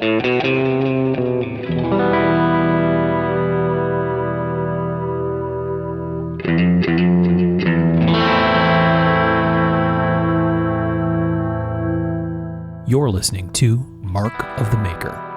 You're listening to Mark of the Maker.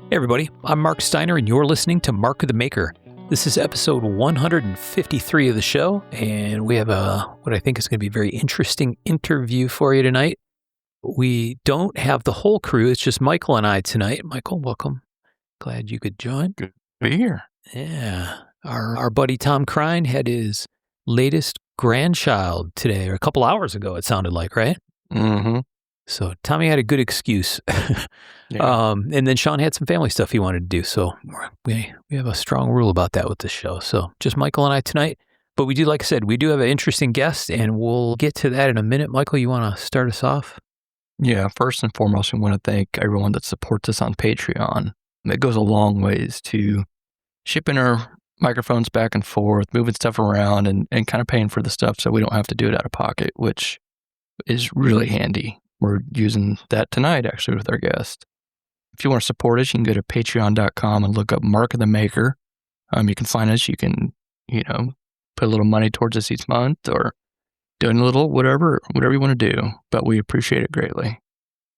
Hey everybody, I'm Mark Steiner and you're listening to Mark of the Maker. This is episode 153 of the show, and we have what I think is going to be a very interesting interview for you tonight. We don't have the whole crew, it's just Michael and I tonight. Michael, welcome. Glad you could join. Good to be here. Yeah. Our buddy Tom Crine had his latest grandchild today, or a couple hours ago, it sounded like, right? Mm-hmm. So Tommy had a good excuse. Yeah. And then Sean had some family stuff he wanted to do. So we have a strong rule about that with this show. So just Michael and I tonight. But we do, like I said, we do have an interesting guest, and we'll get to that in a minute. Michael, you want to start us off? Yeah, first and foremost, we want to thank everyone that supports us on Patreon. It goes a long ways to shipping our microphones back and forth, moving stuff around, and kind of paying for the stuff so we don't have to do it out of pocket, which is really handy. We're using that tonight, actually, with our guest. If you want to support us, you can go to patreon.com and look up Mark of the Maker. You can find us. You can, put a little money towards us each month or donate a little, whatever you want to do. But we appreciate it greatly.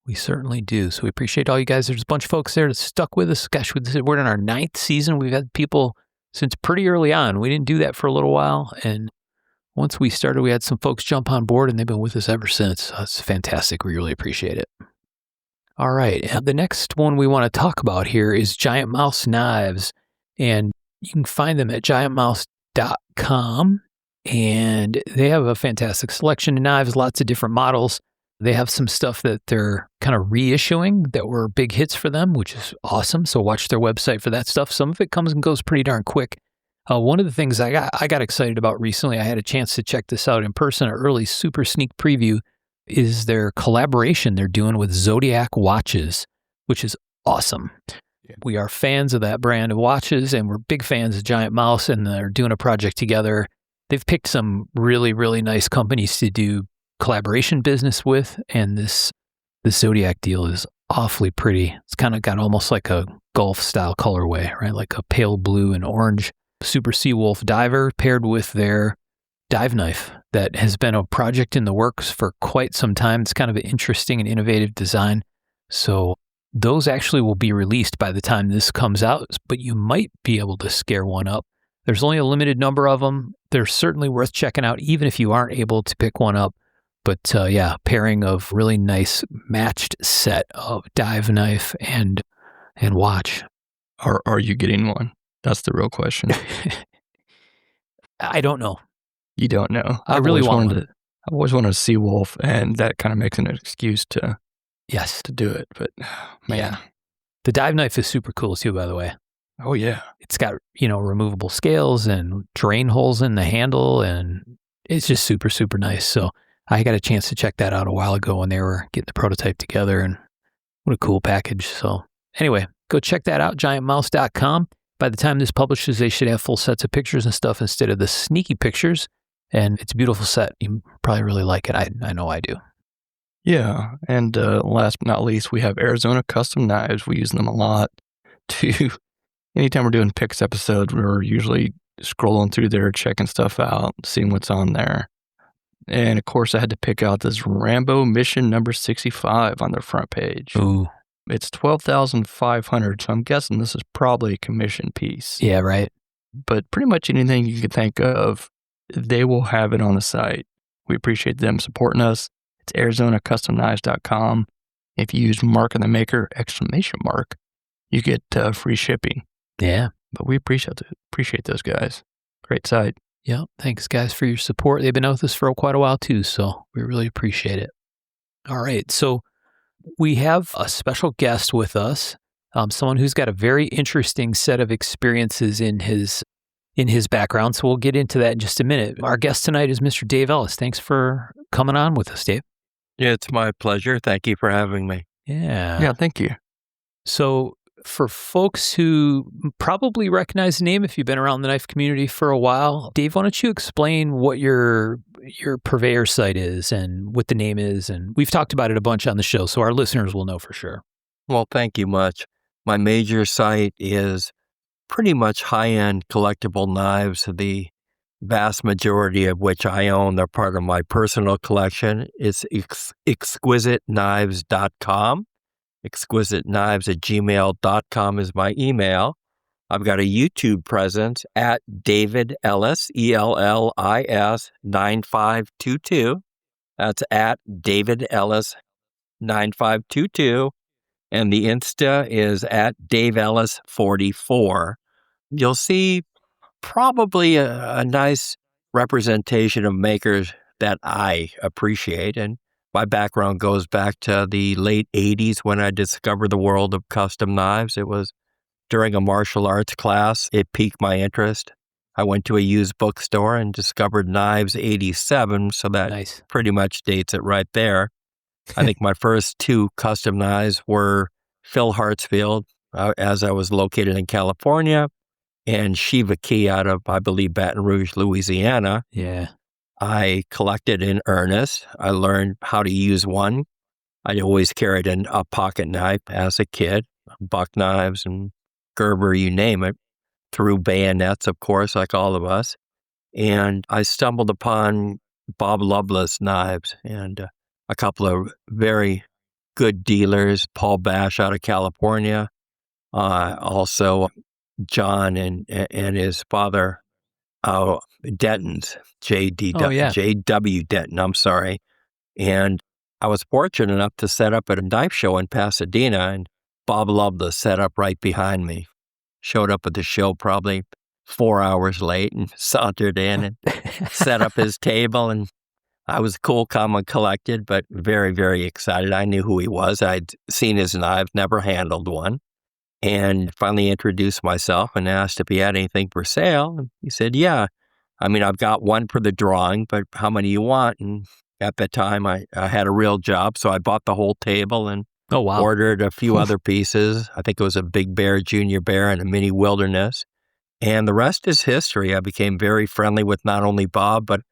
We certainly do. So we appreciate all you guys. There's a bunch of folks there that stuck with us. Gosh, we're in our 9th season. We've had people since pretty early on. We didn't do that for a little while. And once we started, we had some folks jump on board, and they've been with us ever since. That's fantastic. We really appreciate it. All right. The next one we want to talk about here is Giant Mouse Knives. And you can find them at giantmouse.com. And they have a fantastic selection of knives, lots of different models. They have some stuff that they're kind of reissuing that were big hits for them, which is awesome. So watch their website for that stuff. Some of it comes and goes pretty darn quick. One of the things I got excited about recently, I had a chance to check this out in person, an early super sneak preview, is their collaboration they're doing with Zodiac watches, which is awesome. Yeah. We are fans of that brand of watches, and we're big fans of Giant Mouse, and they're doing a project together. They've picked some really, really nice companies to do collaboration business with, and this Zodiac deal is awfully pretty. It's kind of got almost like a Gulf style colorway, right? Like a pale blue and orange Super Seawolf diver paired with their dive knife that has been a project in the works for quite some time. It's kind of an interesting and innovative design. So those actually will be released by the time this comes out, but you might be able to scare one up. There's only a limited number of them. They're certainly worth checking out, even if you aren't able to pick one up. But pairing of really nice matched set of dive knife and watch. Are you getting one? That's the real question. I don't know. You don't know. I really want one. I've always wanted a Seawolf, and that kind of makes an excuse to do it. But man, yeah. The dive knife is super cool too, by the way. Oh yeah, it's got removable scales and drain holes in the handle, and it's just super, super nice. So I got a chance to check that out a while ago when they were getting the prototype together, and what a cool package. So anyway, go check that out, giantmouse.com. By the time this publishes, they should have full sets of pictures and stuff instead of the sneaky pictures, and it's a beautiful set. You probably really like it. I know I do. Yeah, and last but not least, we have Arizona Custom Knives. We use them a lot anytime we're doing picks episodes, we're usually scrolling through there, checking stuff out, seeing what's on there. And of course, I had to pick out this Rambo Mission number 65 on their front page. Ooh. It's $12,500, so I'm guessing this is probably a commission piece. Yeah, right. But pretty much anything you could think of, they will have it on the site. We appreciate them supporting us. It's ArizonaCustomKnives.com. If you use Mark of the Maker, ! You get free shipping. Yeah. But we appreciate those guys. Great site. Yeah. Thanks, guys, for your support. They've been with us for quite a while, too, so we really appreciate it. All right. So we have a special guest with us, someone who's got a very interesting set of experiences in his background. So we'll get into that in just a minute. Our guest tonight is Mr. Dave Ellis. Thanks for coming on with us, Dave. Yeah, it's my pleasure. Thank you for having me. Yeah. Yeah, thank you. So for folks who probably recognize the name if you've been around the knife community for a while, Dave, why don't you explain what your purveyor site is and what the name is? And we've talked about it a bunch on the show, so our listeners will know for sure. Well, thank you much. My major site is pretty much high-end collectible knives, the vast majority of which I own. They're part of my personal collection. It's exquisiteknives.com. exquisiteknives@gmail.com is my email. I've got a YouTube presence at David Ellis, ELLIS 9522. That's at David Ellis 9522. And the Insta is at Dave Ellis 44. You'll see probably a nice representation of makers that I appreciate. And my background goes back to the late 80s when I discovered the world of custom knives. It was during a martial arts class. It piqued my interest. I went to a used bookstore and discovered Knives 87, so that pretty much dates it right there. I think my first two custom knives were Phil Hartsfield, as I was located in California, and Shiva Key out of, I believe, Baton Rouge, Louisiana. Yeah. I collected in earnest. I learned how to use one. I always carried a pocket knife as a kid, buck knives and Gerber, you name it, through bayonets, of course, like all of us. And I stumbled upon Bob Loveless knives and a couple of very good dealers, Paul Bash out of California, also John and his father, Denton's, J.W. Denton, I'm sorry. And I was fortunate enough to set up at a knife show in Pasadena, and Bob Loveless set up right behind me. Showed up at the show probably 4 hours late and sauntered in and set up his table, and I was cool, calm, and collected, but very, very excited. I knew who he was. I'd seen his knives, never handled one, and finally introduced myself and asked if he had anything for sale. And he said, yeah. I mean, I've got one for the drawing, but how many you want? And at that time, I had a real job, so I bought the whole table and ordered a few other pieces. I think it was a Big Bear, Junior Bear, and a Mini Wilderness. And the rest is history. I became very friendly with not only Bob, but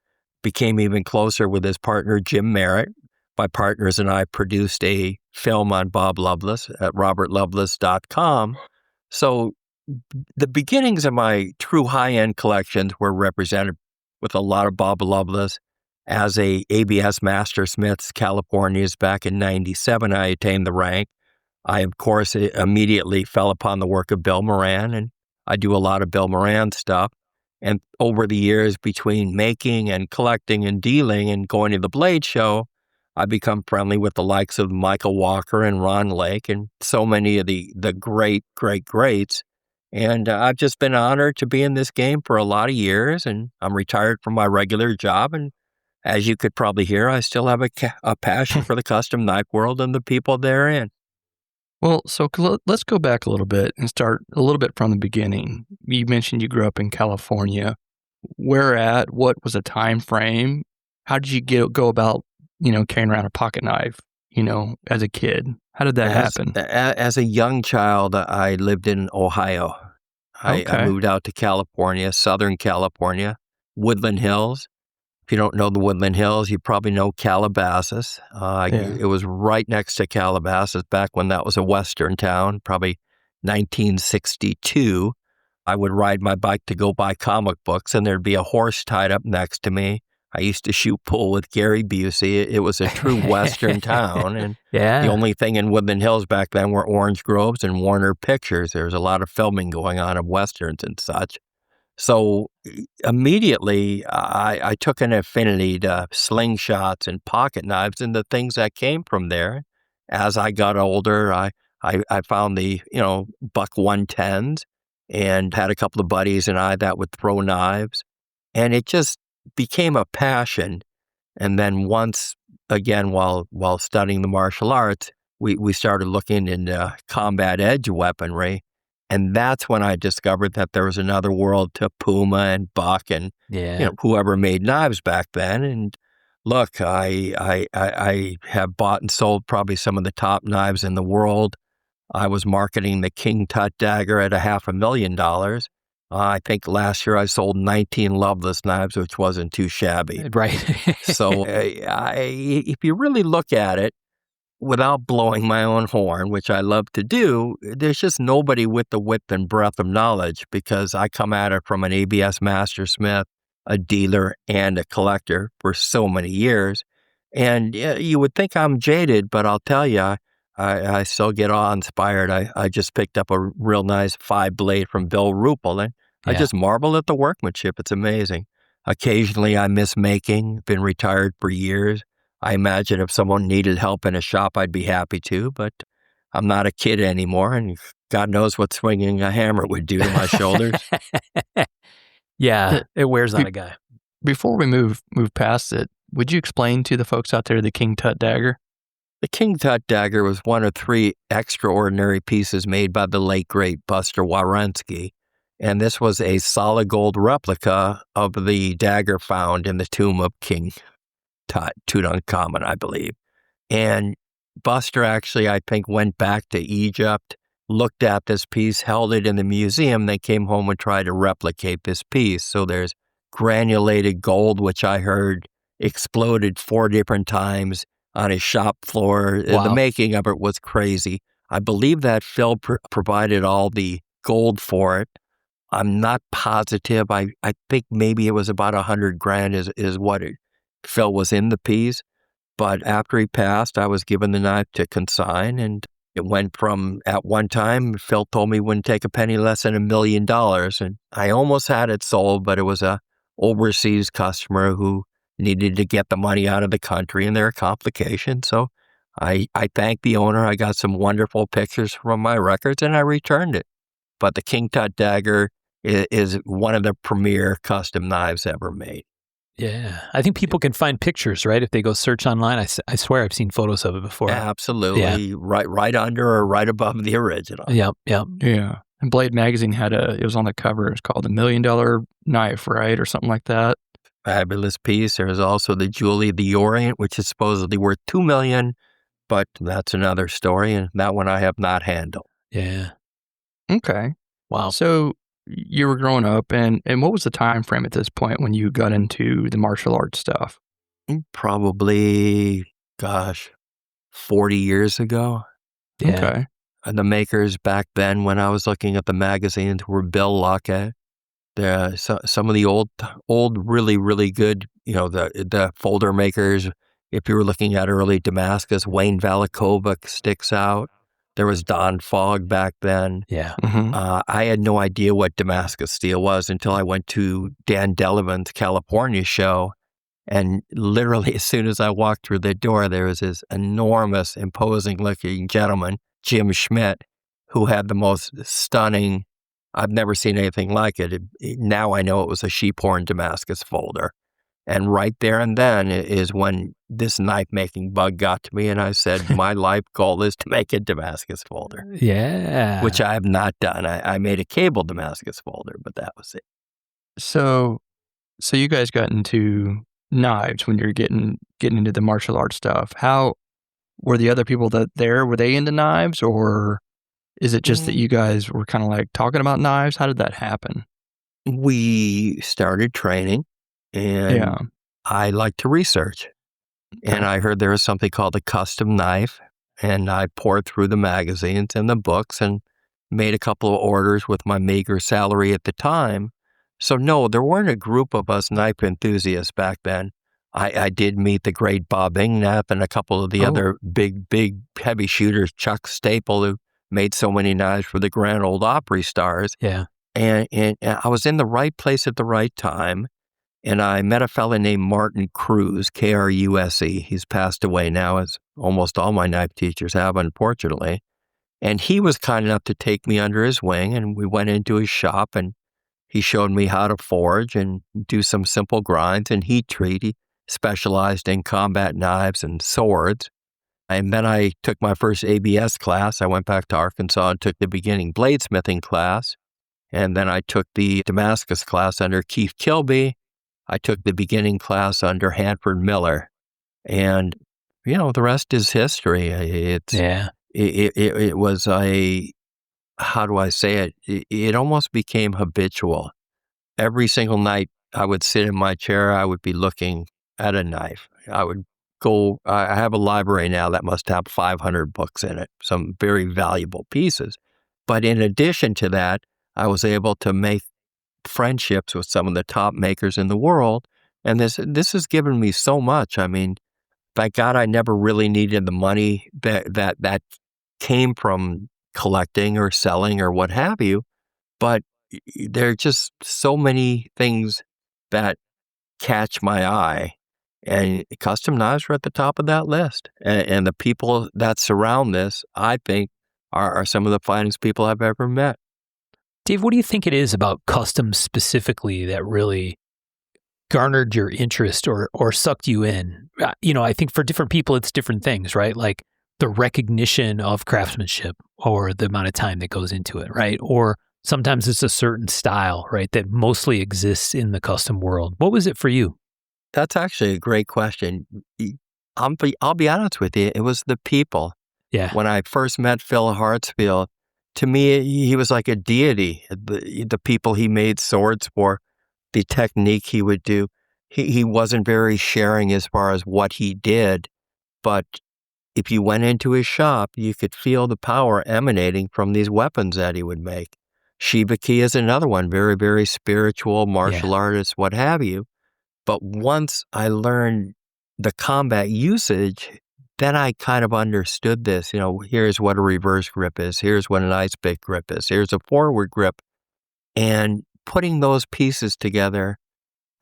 became even closer with his partner, Jim Merritt. My partners and I produced a film on Bob Loveless at robertloveless.com. So the beginnings of my true high-end collections were represented with a lot of Bob Loveless. As a ABS Master Smiths Californias back in 97, I attained the rank. I, of course, immediately fell upon the work of Bill Moran, and I do a lot of Bill Moran stuff. And over the years, between making and collecting and dealing and going to the Blade Show, I've become friendly with the likes of Michael Walker and Ron Lake and so many of the greats. And I've just been honored to be in this game for a lot of years, and I'm retired from my regular job. And as you could probably hear, I still have a passion for the custom knife world and the people therein. Well, so let's go back a little bit and start a little bit from the beginning. You mentioned you grew up in California. Where at? What was a time frame? How did you go about, carrying around a pocket knife, as a kid? How did that happen? As a young child, I lived in Ohio. I moved out to California, Southern California, Woodland Hills. If you don't know the Woodland Hills, you probably know Calabasas. It was right next to Calabasas back when that was a Western town, probably 1962. I would ride my bike to go buy comic books, and there'd be a horse tied up next to me. I used to shoot pool with Gary Busey. It was a true Western town, and the only thing in Woodland Hills back then were orange groves and Warner Pictures. There was a lot of filming going on of Westerns and such. So immediately, I took an affinity to slingshots and pocket knives and the things that came from there. As I got older, I found the, buck 110s and had a couple of buddies and I that would throw knives. And it just became a passion. And then once again, while studying the martial arts, we started looking into combat edge weaponry. And that's when I discovered that there was another world to Puma and Buck and whoever made knives back then. And look, I have bought and sold probably some of the top knives in the world. I was marketing the King Tut dagger at $500,000. I think last year I sold 19 loveless knives, which wasn't too shabby. Right. So if you really look at it, without blowing my own horn, which I love to do, there's just nobody with the width and breadth of knowledge, because I come at it from an ABS mastersmith, a dealer, and a collector for so many years. And you would think I'm jaded, but I'll tell you, I still get awe-inspired. I just picked up a real nice 5-blade from Bill Rupel, and I just marvel at the workmanship. It's amazing. Occasionally I miss making, been retired for years. I imagine if someone needed help in a shop, I'd be happy to, but I'm not a kid anymore, and God knows what swinging a hammer would do to my shoulders. Yeah, it wears on a guy. Before we move past it, would you explain to the folks out there the King Tut dagger? The King Tut dagger was one of 3 extraordinary pieces made by the late, great Buster Warensky, and this was a solid gold replica of the dagger found in the tomb of King Tut, Tutankhamun, I believe. And Buster actually, I think, went back to Egypt, looked at this piece, held it in the museum. They came home and tried to replicate this piece. So there's granulated gold, which I heard exploded 4 different times on his shop floor. Wow. The making of it was crazy. I believe that Phil provided all the gold for it. I'm not positive. I think maybe it was about $100,000 is what Phil was in the piece. But after he passed, I was given the knife to consign, and it went from, at one time, Phil told me he wouldn't take a penny less than $1 million. And I almost had it sold, but it was a overseas customer who needed to get the money out of the country, and there are complications. So I thanked the owner. I got some wonderful pictures from my records, and I returned it. But the King Tut dagger is one of the premier custom knives ever made. Yeah. I think people can find pictures, right? If they go search online, I swear I've seen photos of it before. Absolutely. Yeah. Right under or right above the original. Yep. Yeah. And Blade Magazine it was on the cover. It was called $1 million knife, right? Or something like that. Fabulous piece. There's also the Julie the Orient, which is supposedly worth $2 million, but that's another story, and that one I have not handled. Yeah. Okay. Wow. So you were growing up, and what was the time frame at this point when you got into the martial arts stuff? Probably, 40 years ago. Yeah. Okay. And the makers back then, when I was looking at the magazines, were Bill Lockett. Some of the old, really, really good, the folder makers. If you were looking at early Damascus, Wayne Valakovic sticks out. There was Don Fogg back then. Yeah. Mm-hmm. I had no idea what Damascus steel was until I went to Dan Delevingne's California show. And literally, as soon as I walked through the door, there was this enormous, imposing-looking gentleman, Jim Schmidt, who had the most stunning, I've never seen anything like it. Now I know it was a sheephorn Damascus folder. And right there and then is when this knife-making bug got to me, and I said, my life goal is to make a Damascus folder. Yeah. Which I have not done. I made a cable Damascus folder, but that was it. So you guys got into knives when you're getting into the martial arts stuff. How were the other people were they into knives, or is it just that you guys were kind of like talking about knives? How did that happen? We started training, and I like to research. And I heard there was something called a custom knife, and I poured through the magazines and the books and made a couple of orders with my meager salary at the time. So no, there weren't a group of us knife enthusiasts back then. I did meet the great Bob Ingnath and a couple of the other big heavy shooters, Chuck Staple, who made so many knives for the Grand Ole Opry stars. Yeah. And I was in the right place at the right time. And I met a fellow named Martin Cruz, Kruse. He's passed away now, as almost all my knife teachers have, unfortunately. And he was kind enough to take me under his wing, and we went into his shop, and he showed me how to forge and do some simple grinds and heat treat. He specialized in combat knives and swords. And then I took my first ABS class. I went back to Arkansas and took the beginning bladesmithing class. And then I took the Damascus class under Keith Kilby. I took the beginning class under Hanford Miller. And, the rest is history. it was how do I say it? It almost became habitual. Every single night I would sit in my chair, I would be looking at a knife. I have a library now that must have 500 books in it, some very valuable pieces. But in addition to that, I was able to make friendships with some of the top makers in the world. And this has given me so much. I mean, thank God I never really needed the money that came from collecting or selling or what have you. But there are just so many things that catch my eye, and custom knives are at the top of that list. And the people that surround this, I think, are some of the finest people I've ever met. Dave, what do you think it is about custom specifically that really garnered your interest or sucked you in? I think for different people, it's different things, right? Like the recognition of craftsmanship or the amount of time that goes into it, right? Or sometimes it's a certain style, right, that mostly exists in the custom world. What was it for you? That's actually a great question. I'll be honest with you. It was the people. Yeah. When I first met Phil Hartsfield, to me, he was like a deity. The people he made swords for, the technique he would do. He wasn't very sharing as far as what he did, but if you went into his shop, you could feel the power emanating from these weapons that he would make. Shibaki is another one, very, very spiritual, martial artist, what have you. But once I learned the combat usage, then I kind of understood this. Here's what a reverse grip is. Here's what an ice pick grip is. Here's a forward grip. And putting those pieces together,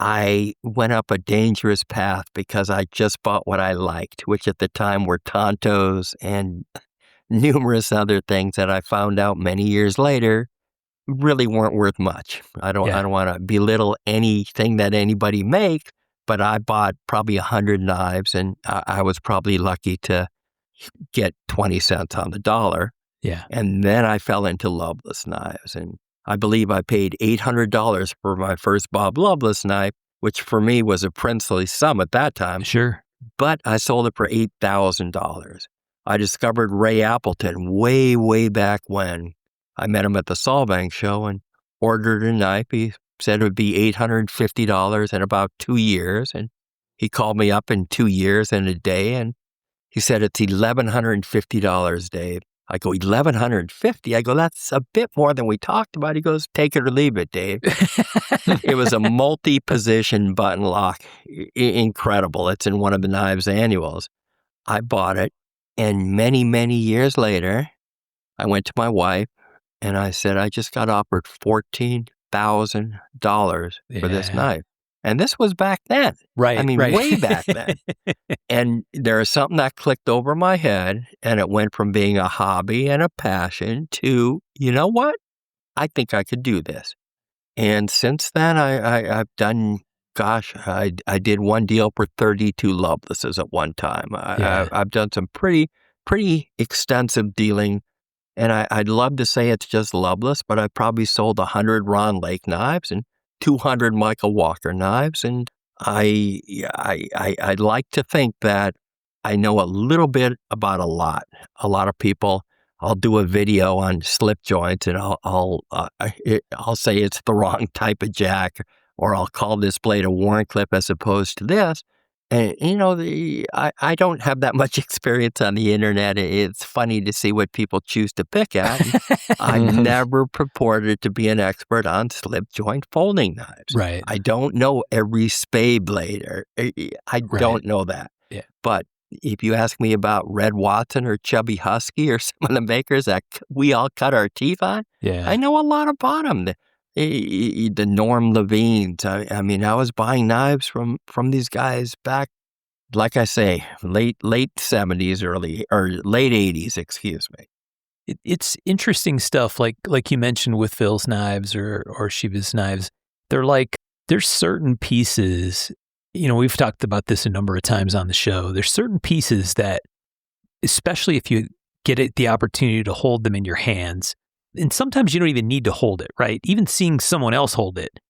I went up a dangerous path because I just bought what I liked, which at the time were Tontos and numerous other things that I found out many years later really weren't worth much. I don't want to belittle anything that anybody makes, but I bought probably 100 knives, and I was probably lucky to get 20 cents on the dollar. Yeah. And then I fell into Loveless knives, and I believe I paid $800 for my first Bob Loveless knife, which for me was a princely sum at that time. Sure. But I sold it for $8,000. I discovered Ray Appleton way, way back when. I met him at the Solvang show and ordered a knife. He said it would be $850 in about 2 years. And he called me up in 2 years and a day, and he said, it's $1,150, Dave. I go, $1,150? I go, that's a bit more than we talked about. He goes, take it or leave it, Dave. It was a multi-position button lock. Incredible. It's in one of the Knives annuals. I bought it, and many, many years later, I went to my wife, and I said, I just got offered $14,000 for this knife. And this was back then. Right. I mean, way back then. And there was something that clicked over my head, and it went from being a hobby and a passion to, you know what? I think I could do this. And since then, I've done, I did one deal for 32 Lovelaces at one time. I've done some pretty extensive dealing. And I'd love to say it's just Loveless, but I probably sold 100 Ron Lake knives and 200 Michael Walker knives. And I'd like to think that I know a little bit about a lot. A lot of people, I'll do a video on slip joints, and I'll say it's the wrong type of jack, or I'll call this blade a worn clip as opposed to this. And, I don't have that much experience on the internet. It's funny to see what people choose to pick at. I never purported to be an expert on slip joint folding knives. Right. I don't know every spade blade. I don't know that. Yeah. But if you ask me about Red Watson or Chubby Husky or some of the makers that we all cut our teeth on, I know a lot about them. The Norm Levines. I mean, I was buying knives from these guys back, like I say, late 70s, late 80s, excuse me. It's interesting stuff, like you mentioned with Phil's knives or Shiva's knives. There's certain pieces, we've talked about this a number of times on the show. There's certain pieces that, especially if you get the opportunity to hold them in your hands, and sometimes you don't even need to hold it, right? Even seeing someone else hold it,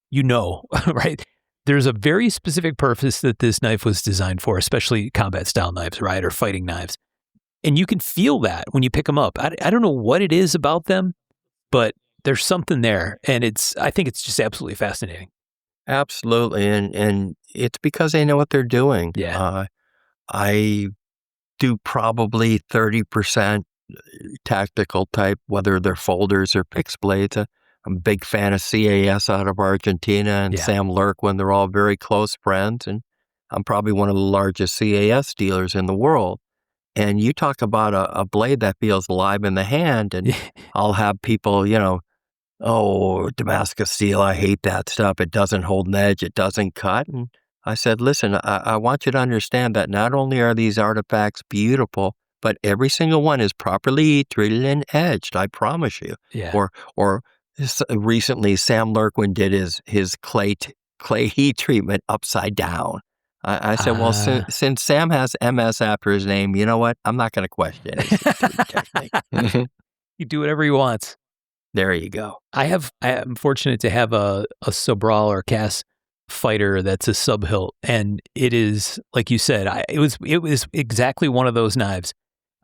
right? There's a very specific purpose that this knife was designed for, especially combat style knives, right? Or fighting knives. And you can feel that when you pick them up. I don't know what it is about them, but there's something there. And I think it's just absolutely fascinating. Absolutely. And it's because they know what they're doing. Yeah. I do probably 30% tactical type, whether they're folders or fixed blades. I'm a big fan of CAS out of Argentina and Sam Lurkwin. They're all very close friends. And I'm probably one of the largest CAS dealers in the world. And you talk about a blade that feels alive in the hand, and I'll have people, oh, Damascus steel, I hate that stuff. It doesn't hold an edge. It doesn't cut. And I said, listen, I want you to understand that not only are these artifacts beautiful, but every single one is properly heat treated and edged. I promise you. Yeah. Or recently, Sam Lurkwin did his clay heat treatment upside down. I said, well, since Sam has MS after his name, you know what? I'm not going to question his heat treatment technique. You do whatever he wants. There you go. I'm fortunate to have a Sobral or Cass fighter that's a sub hilt, and it is, like you said, it was exactly one of those knives.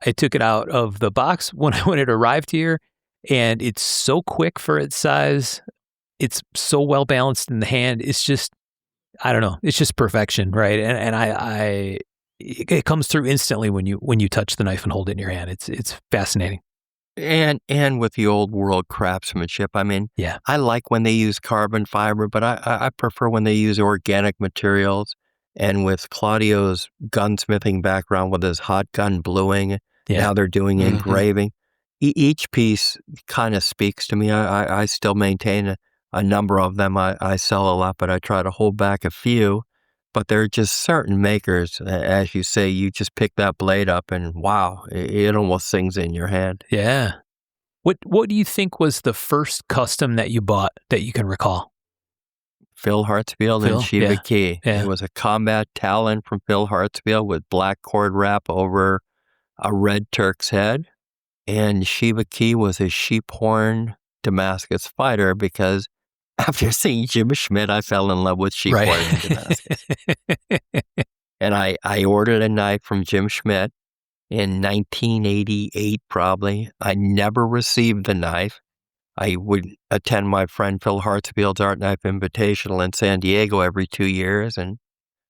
I took it out of the box when it arrived here, and it's so quick for its size. It's so well balanced in the hand. It's just, I don't know. It's just perfection, right? And it comes through instantly when you touch the knife and hold it in your hand. It's fascinating. And with the old world craftsmanship, I mean, I like when they use carbon fiber, but I prefer when they use organic materials. And with Claudio's gunsmithing background with his hot gun bluing, now they're doing engraving. Each piece kind of speaks to me. I still maintain a number of them. I sell a lot, but I try to hold back a few. But there are just certain makers, as you say, you just pick that blade up and wow, it almost sings in your hand. Yeah. What do you think was the first custom that you bought that you can recall? Phil Hartsfield and Shiva Key. Yeah. It was a combat Talon from Phil Hartsfield with black cord wrap over a red Turk's head. And Shiva Key was a sheephorn Damascus fighter because after seeing Jim Schmidt, I fell in love with sheephorn in Damascus. And I ordered a knife from Jim Schmidt in 1988, probably. I never received the knife. I would attend my friend Phil Hartsfield's Art Knife Invitational in San Diego every 2 years. And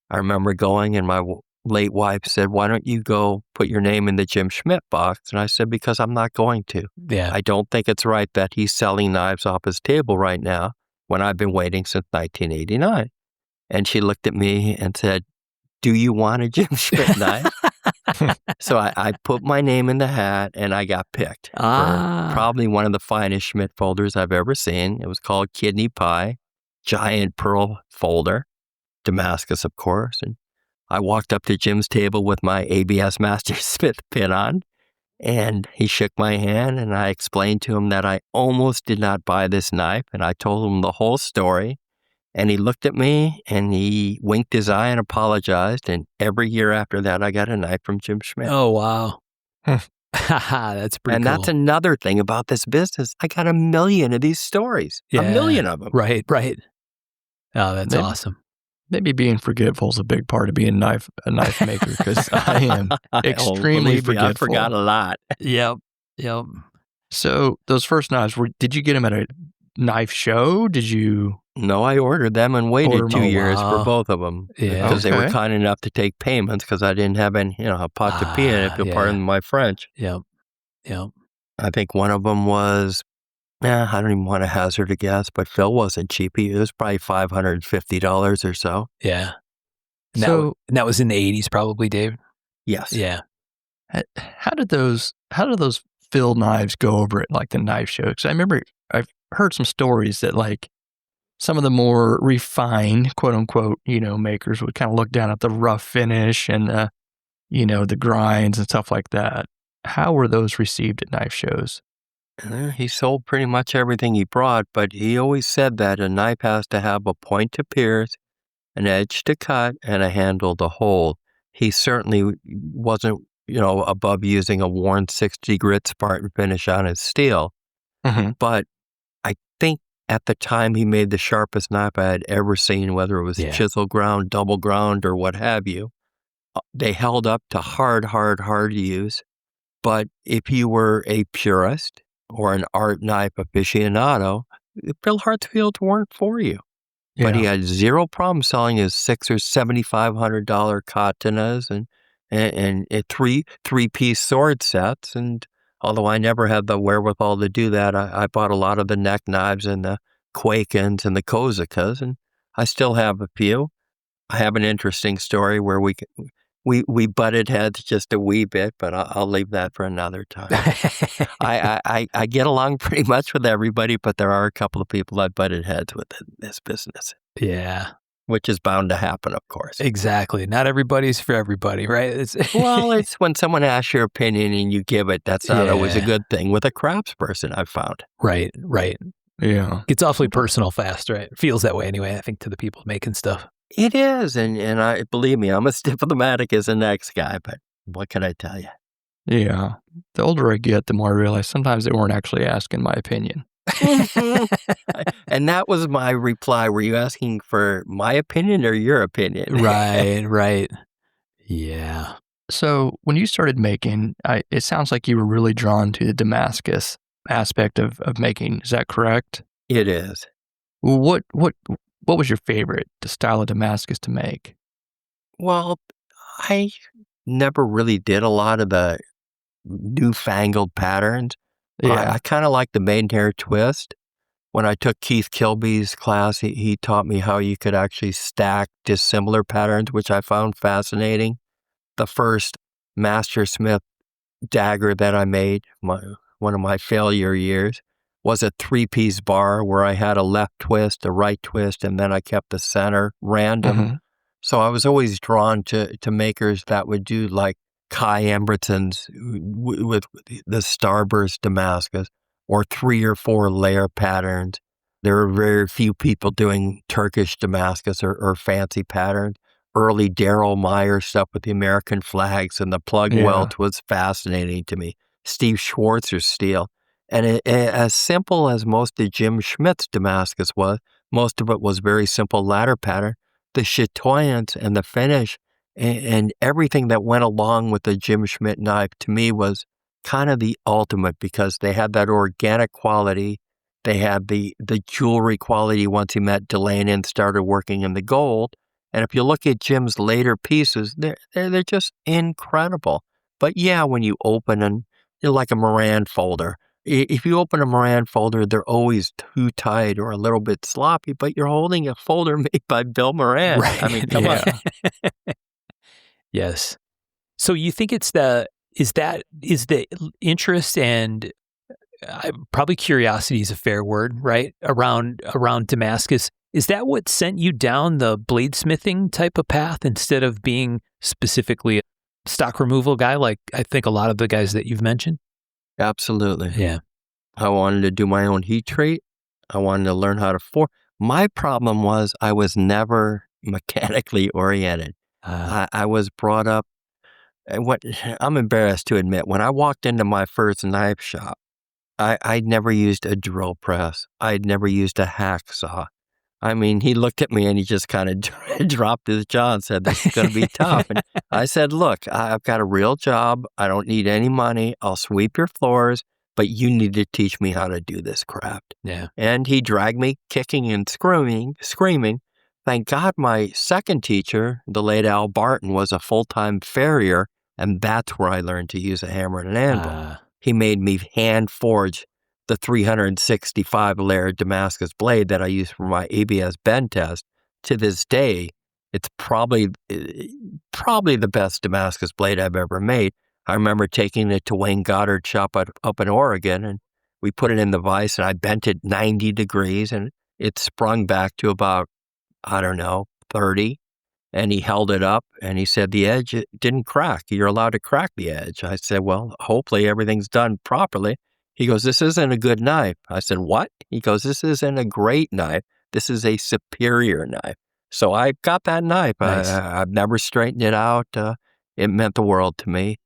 I remember going, and my late wife said, why don't you go put your name in the Jim Schmidt box? And I said, because I'm not going to. Yeah. I don't think it's right that he's selling knives off his table right now when I've been waiting since 1989. And she looked at me and said, do you want a Jim Schmidt knife? So I put my name in the hat and I got picked for probably one of the finest Schmidt folders I've ever seen. It was called Kidney Pie, giant pearl folder, Damascus, of course. And I walked up to Jim's table with my ABS Master Smith pin on, and he shook my hand, and I explained to him that I almost did not buy this knife, and I told him the whole story. And he looked at me and he winked his eye and apologized. And every year after that, I got a knife from Jim Schmidt. Oh, wow. That's pretty cool. And that's another thing about this business. I got a million of these stories. A million of them. Right. Oh, that's awesome. Maybe being forgetful is a big part of being a knife maker, because I am extremely forgetful. I forgot a lot. Yep. So those first knives, did you get them at a knife show? Did you? No, I ordered them and waited 2 years for both of them. Yeah. Because they were kind enough to take payments because I didn't have any, a pot to pee in, if you'll pardon my French. Yep. I think one of them was, I don't even want to hazard a guess, but Phil wasn't cheap. It was probably $550 or so. Yeah. And that was in the 80s probably, Dave? Yes. Yeah. How did those Phil knives go over at like the knife show? Because I remember I've heard some stories that like some of the more refined, quote unquote, makers would kind of look down at the rough finish and the grinds and stuff like that. How were those received at knife shows? He sold pretty much everything he brought, but he always said that a knife has to have a point to pierce, an edge to cut, and a handle to hold. He certainly wasn't, above using a worn 60 grit Spartan finish on his steel. Mm-hmm. But I think at the time he made the sharpest knife I had ever seen, whether it was chisel ground, double ground, or what have you. They held up to hard use. But if you were a purist or an art knife aficionado, Bill Hartsfield's weren't for you. But he had zero problem selling his $600 or $7,500 katanas and three-piece sword sets. And although I never had the wherewithal to do that, I bought a lot of the neck knives and the Quakens and the Kozakas, and I still have a few. I have an interesting story where we butted heads just a wee bit, but I'll leave that for another time. I get along pretty much with everybody, but there are a couple of people I butted heads with in this business. Yeah. Which is bound to happen, of course. Exactly. Not everybody's for everybody, right? Well, it's when someone asks your opinion and you give it, that's not always a good thing with a craftsperson, I've found. Right. Yeah. It's awfully personal fast, right? It feels that way anyway, I think, to the people making stuff. It is, and I believe me, I'm as diplomatic as the next guy, but what can I tell you? Yeah. The older I get, the more I realize sometimes they weren't actually asking my opinion. And that was my reply. Were you asking for my opinion or your opinion? Right. Yeah. So when you started making, it sounds like you were really drawn to the Damascus aspect of making. Is that correct? It is. What was your favorite style of Damascus to make? Well, I never really did a lot of the newfangled patterns. Yeah. I kind of like the maidenhair twist. When I took Keith Kilby's class, he taught me how you could actually stack dissimilar patterns, which I found fascinating. The first Mastersmith dagger that I made, one of my failure years, was a three-piece bar where I had a left twist, a right twist, and then I kept the center random. Mm-hmm. So I was always drawn to makers that would do like Kai Emberton's with the Starburst Damascus, or 3 or 4 layer patterns. There are very few people doing Turkish Damascus or fancy patterns. Early Daryl Meyer stuff with the American flags and the plug welt was fascinating to me. Steve Schwarzer's steel. And as simple as most of Jim Schmidt's Damascus was, most of it was very simple ladder pattern. The chatoyance and the finish and everything that went along with the Jim Schmidt knife to me was kind of the ultimate, because they had that organic quality. They had the jewelry quality once he met Delaney and started working in the gold. And if you look at Jim's later pieces, they're just incredible. But yeah, when you open and you're like a Moran folder. If you open a Moran folder, they're always too tight or a little bit sloppy, but you're holding a folder made by Bill Moran. Right. I mean, come on. Yes. So you think is the interest and probably curiosity is a fair word, right? Around Damascus. Is that what sent you down the bladesmithing type of path instead of being specifically a stock removal guy, like I think a lot of the guys that you've mentioned? Absolutely. Yeah. I wanted to do my own heat treat. I wanted to learn how to form. My problem was I was never mechanically oriented. I was brought up, I'm embarrassed to admit, when I walked into my first knife shop, I'd never used a drill press. I'd never used a hacksaw. I mean, he looked at me and he just kind of dropped his jaw and said, "This is going to be tough." And I said, "Look, I've got a real job. I don't need any money. I'll sweep your floors, but you need to teach me how to do this craft." Yeah. And he dragged me kicking and screaming. Thank God my second teacher, the late Al Barton, was a full-time farrier, and that's where I learned to use a hammer and an anvil. He made me hand forge the 365 layer Damascus blade that I use for my ABS bend test. To this day, it's probably the best Damascus blade I've ever made. I remember taking it to Wayne Goddard's shop up in Oregon, and we put it in the vise, and I bent it 90 degrees, and it sprung back to about, 30. And he held it up, and he said, "The edge didn't crack. You're allowed to crack the edge." I said, "Well, hopefully everything's done properly." He goes, "This isn't a good knife." I said, "What?" He goes, "This isn't a great knife. This is a superior knife." So I got that knife. Nice. I've never straightened it out. It meant the world to me.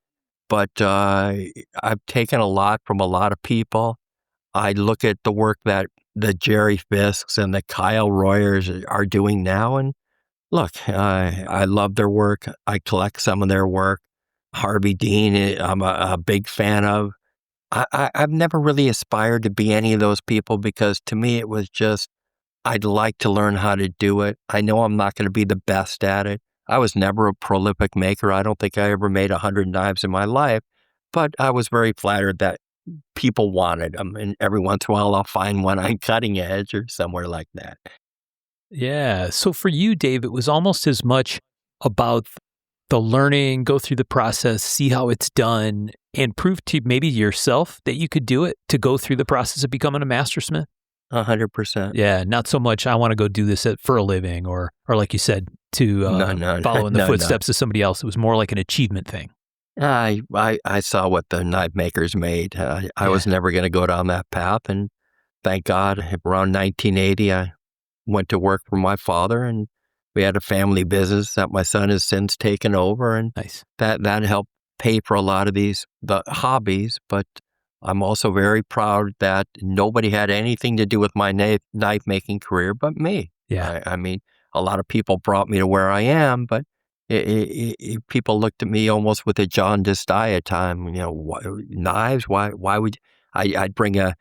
But I've taken a lot from a lot of people. I look at the work that the Jerry Fisks and the Kyle Royers are doing now, and look, I love their work. I collect some of their work. Harvey Dean, I'm a big fan of. I've never really aspired to be any of those people because to me it was just, I'd like to learn how to do it. I know I'm not going to be the best at it. I was never a prolific maker. I don't think I ever made 100 knives in my life, but I was very flattered that people wanted them. And every once in a while, I'll find one on Cutting Edge or somewhere like that. Yeah. So for you, Dave, it was almost as much about the learning, go through the process, see how it's done, and prove to maybe yourself that you could do it, to go through the process of becoming a mastersmith. 100%. Yeah, not so much I want to go do this for a living, or like you said, to follow in the footsteps of somebody else. It was more like an achievement thing. I saw what the knife makers made. I was never going to go down that path, and thank God, around 1980, I went to work for my father, and we had a family business that my son has since taken over, and Nice. that helped pay for a lot of the hobbies. But I'm also very proud that nobody had anything to do with my knife making career but me. Yeah. I mean, a lot of people brought me to where I am, but people looked at me almost with a jaundiced eye at time. Knives? Why would I'd bring a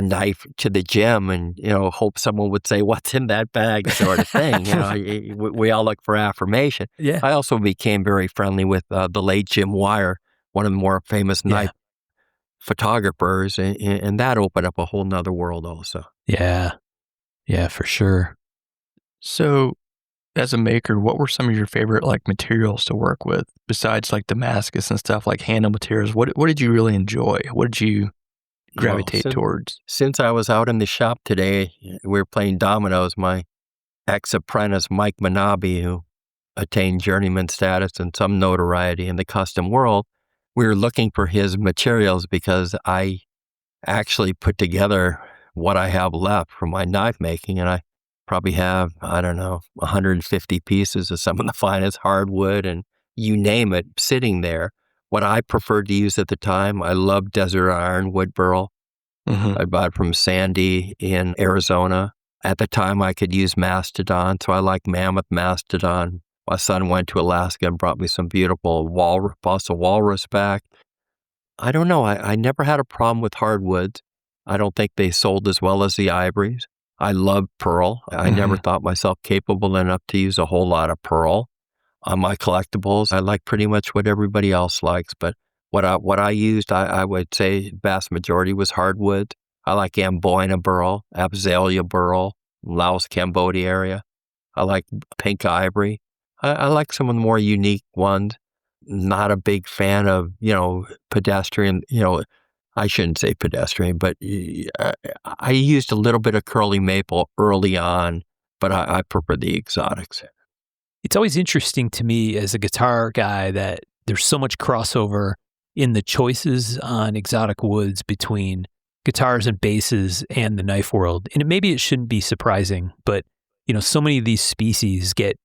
knife to the gym and hope someone would say, "What's in that bag?" sort of thing. We all look for affirmation. Yeah. I also became very friendly with the late Jim Wire, one of the more famous knife photographers, and that opened up a whole nother world also. Yeah. Yeah, for sure. So, as a maker, what were some of your favorite materials to work with besides Damascus and stuff, like handle materials? What did you really enjoy? What did you gravitate towards? Since I was out in the shop today, we were playing dominoes. My ex-apprentice, Mike Manabe, who attained journeyman status and some notoriety in the custom world, we were looking for his materials because I actually put together what I have left from my knife making, and I probably have, 150 pieces of some of the finest hardwood and you name it sitting there. What I preferred to use at the time, I loved desert iron wood burl. I bought it from Sandy in Arizona. At the time, I could use mastodon, so I like mammoth mastodon. My son went to Alaska and brought me some beautiful fossil walrus back. I don't know. I never had a problem with hardwoods. I don't think they sold as well as the ivories. I love pearl. I never thought myself capable enough to use a whole lot of pearl. On my collectibles, I like pretty much what everybody else likes, but what I used, I would say vast majority was hardwood. I like Amboina burl, Abselia burl, Laos, Cambodia area. I like pink ivory. I like some of the more unique ones. Not a big fan of, pedestrian, I shouldn't say pedestrian, but I used a little bit of curly maple early on, but I prefer the exotics. It's always interesting to me as a guitar guy that there's so much crossover in the choices on exotic woods between guitars and basses and the knife world. And maybe it shouldn't be surprising, but so many of these species get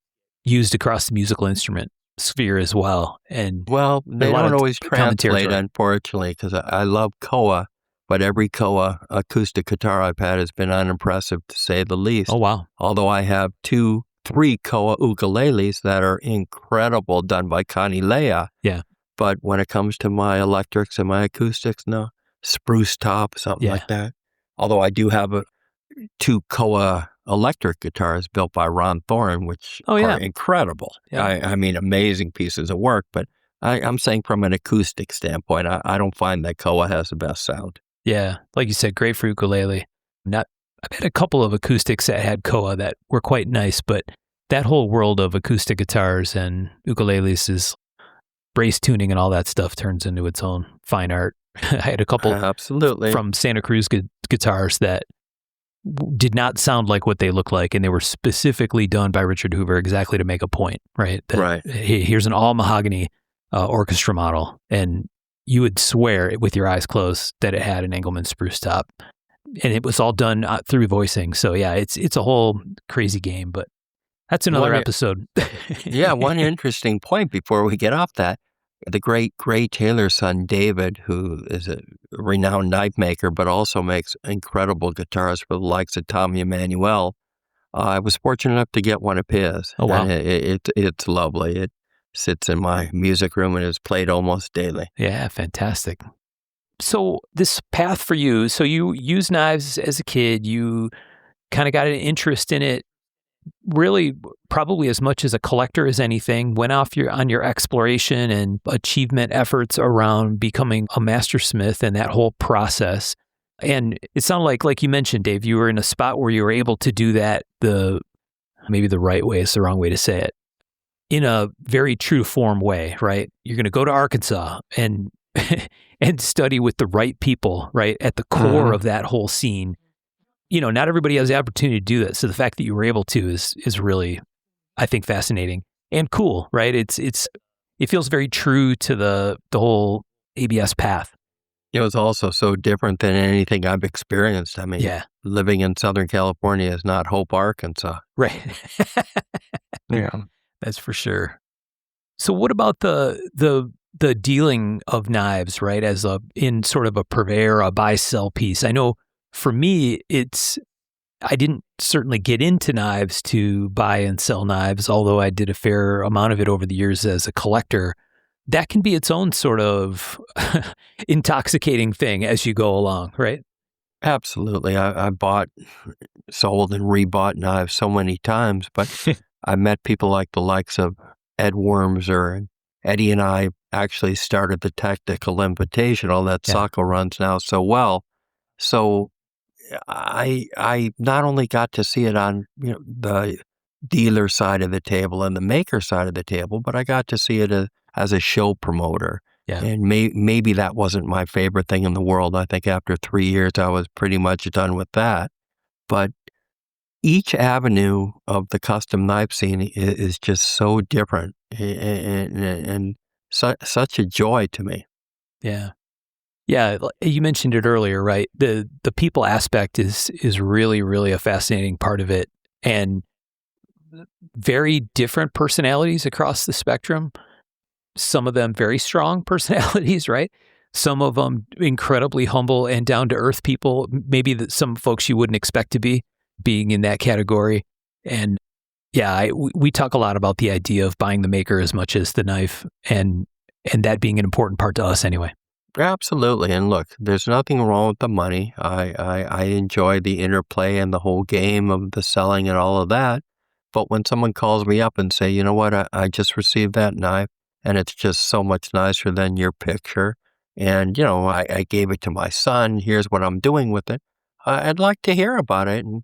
used across the musical instrument sphere as well. And well, they don't always translate, unfortunately, because I love koa, but every koa acoustic guitar I've had has been unimpressive to say the least. Oh, wow. Although I have 3 koa ukuleles that are incredible, done by Kanilea. Yeah. But when it comes to my electrics and my acoustics, no. Spruce top, something like that. Although I do have 2 koa electric guitars built by Ron Thorne, which are incredible. Yeah. I mean, amazing pieces of work. But I'm saying from an acoustic standpoint, I don't find that koa has the best sound. Yeah. Like you said, great for ukulele. I've had a couple of acoustics that had koa that were quite nice, but that whole world of acoustic guitars and ukuleles is brace tuning and all that stuff turns into its own fine art. I had a couple from Santa Cruz guitars that did not sound like what they look like, and they were specifically done by Richard Hoover exactly to make a point, right? Here's an all mahogany orchestra model, and you would swear with your eyes closed that it had an Engelmann spruce top, and it was all done through voicing. So yeah, it's a whole crazy game, but that's another episode. One interesting point before we get off that. The great Gray Taylor's son, David, who is a renowned knife maker, but also makes incredible guitars for the likes of Tommy Emmanuel. I was fortunate enough to get one of his. Oh, wow. And it's lovely. sits in my music room and is played almost daily. Yeah, fantastic. So this path for you, so you used knives as a kid, you kind of got an interest in it really probably as much as a collector as anything, went off on your exploration and achievement efforts around becoming a mastersmith and that whole process. And it sounded like you mentioned, Dave, you were in a spot where you were able to do that maybe the right way is the wrong way to say it, in a very true to form way, right? You're going to go to Arkansas and and study with the right people, right? At the core of that whole scene. Not everybody has the opportunity to do that. So the fact that you were able to is really, I think, fascinating and cool, right? It feels very true to the whole ABS path. It was also so different than anything I've experienced. I mean, living in Southern California is not Hope, Arkansas. Right. Yeah. That's for sure. So what about the dealing of knives, right? In sort of a purveyor, a buy-sell piece. I know for me, I didn't certainly get into knives to buy and sell knives, although I did a fair amount of it over the years as a collector. That can be its own sort of intoxicating thing as you go along, right? Absolutely. I bought, sold, and rebought knives so many times, but I met people like the likes of Ed Wormser, and Eddie and I actually started the Technical Invitational that Sacco runs now so well. So I not only got to see it on the dealer side of the table and the maker side of the table, but I got to see it as a show promoter. Yeah. And maybe that wasn't my favorite thing in the world. I think after 3 years, I was pretty much done with that. But each avenue of the custom knife scene is just so different and such a joy to me. Yeah. Yeah, you mentioned it earlier, right? The people aspect is really, really a fascinating part of it, and very different personalities across the spectrum. Some of them very strong personalities, right? Some of them incredibly humble and down to earth people. Maybe some folks you wouldn't expect to be being in that category. And yeah, we talk a lot about the idea of buying the maker as much as the knife, and that being an important part to us anyway. Absolutely. And look, there's nothing wrong with the money. I enjoy the interplay and the whole game of the selling and all of that. But when someone calls me up and say, you know what, I just received that knife and it's just so much nicer than your picture. And, I gave it to my son. Here's what I'm doing with it. I'd like to hear about it. And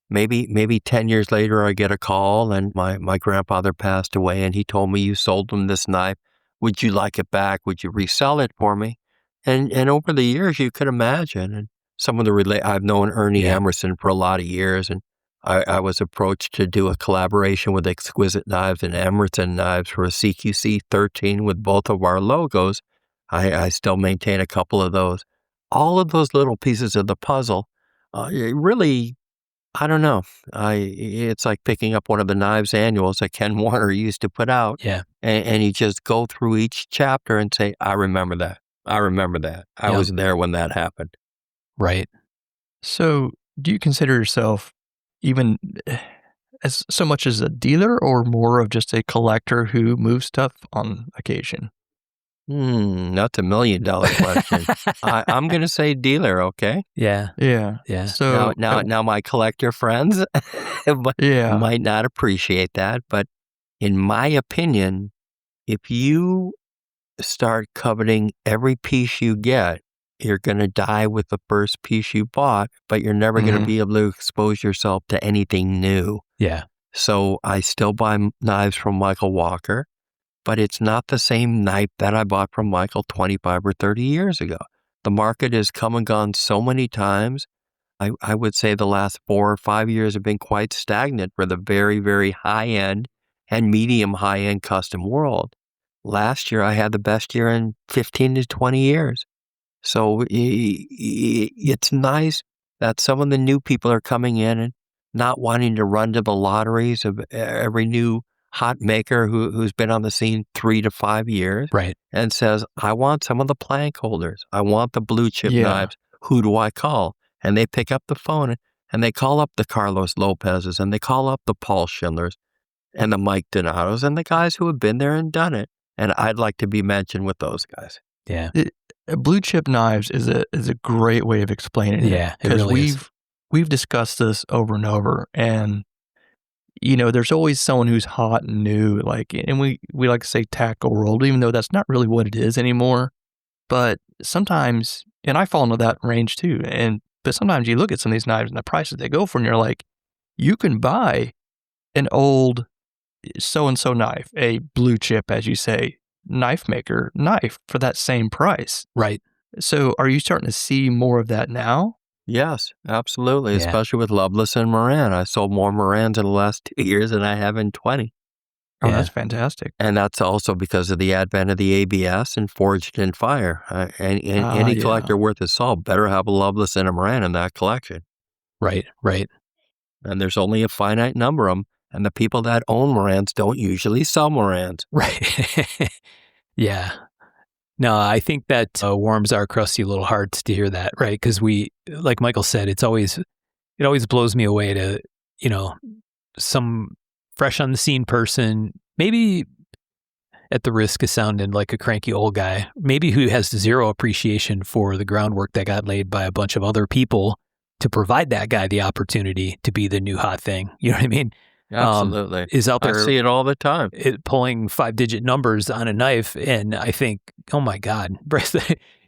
maybe 10 years later, I get a call and my grandfather passed away and he told me, you sold him this knife. Would you like it back? Would you resell it for me? And over the years, you could imagine, and some of I've known Ernie Emerson for a lot of years, and I was approached to do a collaboration with Exquisite Knives and Emerson Knives for a CQC 13 with both of our logos. I still maintain a couple of those. All of those little pieces of the puzzle, it really, I don't know. It's like picking up one of the Knives annuals that Ken Warner used to put out, and you just go through each chapter and say, I remember that. I remember that. I was there when that happened. Right. So do you consider yourself even as so much as a dealer or more of just a collector who moves stuff on occasion? That's $1 million question. I'm going to say dealer, okay? Yeah. Yeah. So now my collector friends might not appreciate that, but in my opinion, if you start coveting every piece you get, you're going to die with the first piece you bought, but you're never going to be able to expose yourself to anything new. Yeah. So I still buy knives from Michael Walker, but it's not the same knife that I bought from Michael 25 or 30 years ago. The market has come and gone so many times. I would say the last 4 or 5 years have been quite stagnant for the very, very high-end and medium high-end custom world. Last year, I had the best year in 15 to 20 years. So it's nice that some of the new people are coming in and not wanting to run to the lotteries of every new hot maker who's been on the scene 3 to 5 years. Right. And says, I want some of the plank holders. I want the blue chip knives. Who do I call? And they pick up the phone and they call up the Carlos Lopez's and they call up the Paul Schindlers. and the Mike Donatos and the guys who have been there and done it. And I'd like to be mentioned with those guys. Yeah. Blue chip knives is a great way of explaining it. Yeah, it really is. We've discussed this over and over, and there's always someone who's hot and new, and we like to say tackle world, even though that's not really what it is anymore. But sometimes, and I fall into that range too, but sometimes you look at some of these knives and the prices they go for, and you're like, you can buy an old so-and-so knife, a blue chip, as you say, knife maker knife for that same price. Right. So are you starting to see more of that now? Yes, absolutely, Yeah. especially with Loveless and Moran. I sold more Morans in the last 2 years than I have in 20. Oh, Yeah. that's fantastic. And that's also because of the advent of the ABS and Forged in Fire. Any collector worth his salt better have a Loveless and a Moran in that collection. Right. And there's only a finite number of them. And the people that own Morans don't usually sell Morans. Right. Yeah. No, I think that warms our crusty little hearts to hear that, right? Because like Michael said, it always blows me away to, some fresh on the scene person, maybe at the risk of sounding like a cranky old guy, maybe who has zero appreciation for the groundwork that got laid by a bunch of other people to provide that guy the opportunity to be the new hot thing. You know what I mean? Absolutely. Is out there. I see it all the time. Pulling 5-digit numbers on a knife. And I think, oh my God, Bryce,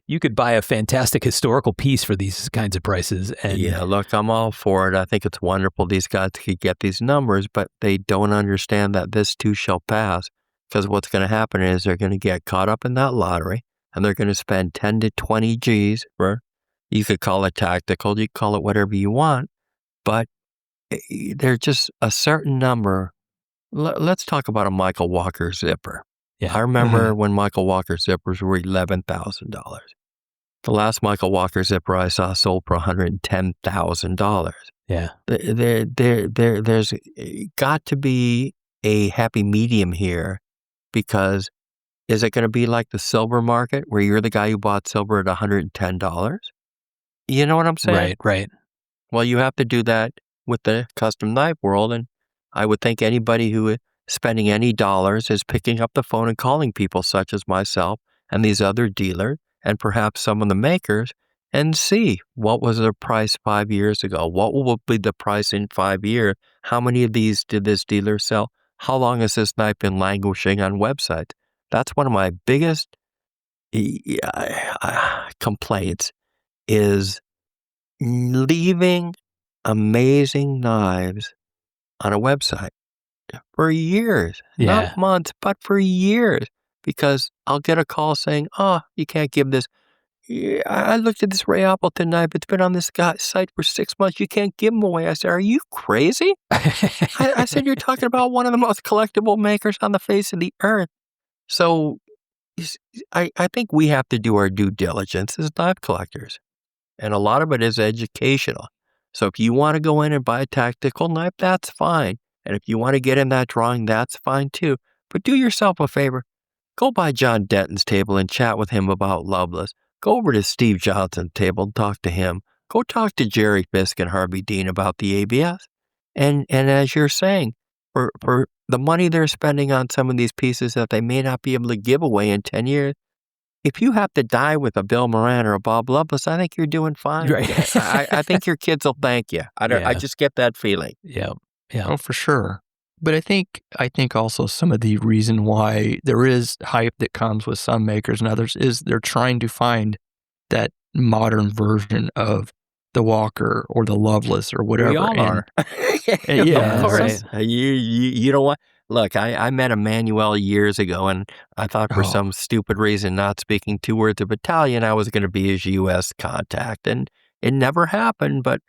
you could buy a fantastic historical piece for these kinds of prices. And yeah, look, I'm all for it. I think it's wonderful these guys could get these numbers, but they don't understand that this too shall pass. Because what's going to happen is they're going to get caught up in that lottery and they're going to spend 10 to 20 G's for, you could call it tactical, you could call it whatever you want, but there's just a certain number. Let's talk about a Michael Walker zipper. Yeah. I remember when Michael Walker zippers were $11,000. The last Michael Walker zipper I saw sold for $110,000. Yeah. There's got to be a happy medium here, because is it going to be like the silver market where you're the guy who bought silver at $110? You know what I'm saying? Right. Well, you have to do that with the custom knife world, and I would think anybody who is spending any dollars is picking up the phone and calling people such as myself and these other dealers and perhaps some of the makers and see what was their price 5 years ago, what will be the price in 5 years, how many of these did this dealer sell, how long has this knife been languishing on websites. That's one of my biggest complaints, is leaving amazing knives on a website for years, not months, but for years, because I'll get a call saying, oh, you can't give this. I looked at this Ray Appleton knife. It's been on this guy's site for 6 months. You can't give them away. I said, are you crazy? I said, you're talking about one of the most collectible makers on the face of the earth. So I think we have to do our due diligence as knife collectors. And a lot of it is educational. So if you want to go in and buy a tactical knife, that's fine. And if you want to get in that drawing, that's fine too. But do yourself a favor. Go by John Denton's table and chat with him about Loveless. Go over to Steve Johnson's table and talk to him. Go talk to Jerry Fisk and Harvey Dean about the ABS. And as you're saying, for the money they're spending on some of these pieces that they may not be able to give away in 10 years, if you have to die with a Bill Moran or a Bob Loveless, I think you're doing fine. Right. I think your kids will thank you. I just get that feeling. Yeah. Oh, for sure. But I think also some of the reason why there is hype that comes with some makers and others is they're trying to find that modern version of the Walker or the Loveless or whatever. We all are. Yeah, of course. right. You don't want. Look, I met Emmanuel years ago, and I thought for some stupid reason, not speaking 2 words of Italian, I was going to be his U.S. contact, and it never happened. But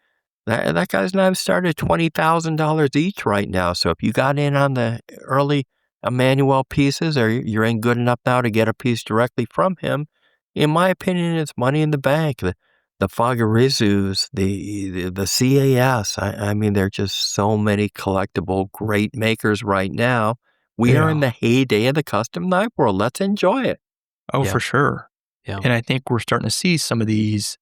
that guy's knives start at $20,000 each right now. So if you got in on the early Emmanuel pieces, or you're in good enough now to get a piece directly from him, in my opinion, it's money in the bank. The Fagarizus, the CAS. I mean, there are just so many collectible great makers right now. We are in the heyday of the custom knife world. Let's enjoy it. Oh, for sure. Yeah. And I think we're starting to see some of these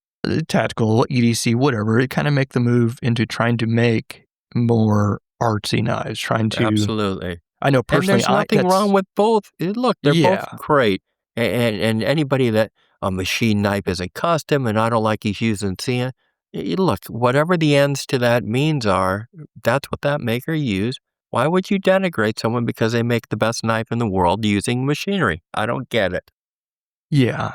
tactical, EDC, whatever, it kind of make the move into trying to make more artsy knives, trying to. Absolutely. I know And personally, there's nothing wrong with both. Look, they're both yeah, great. And anybody that a machine knife isn't custom and I don't like he's using CN, look, whatever the ends to that means are, that's what that maker used. Why would you denigrate someone because they make the best knife in the world using machinery? I don't get it. yeah,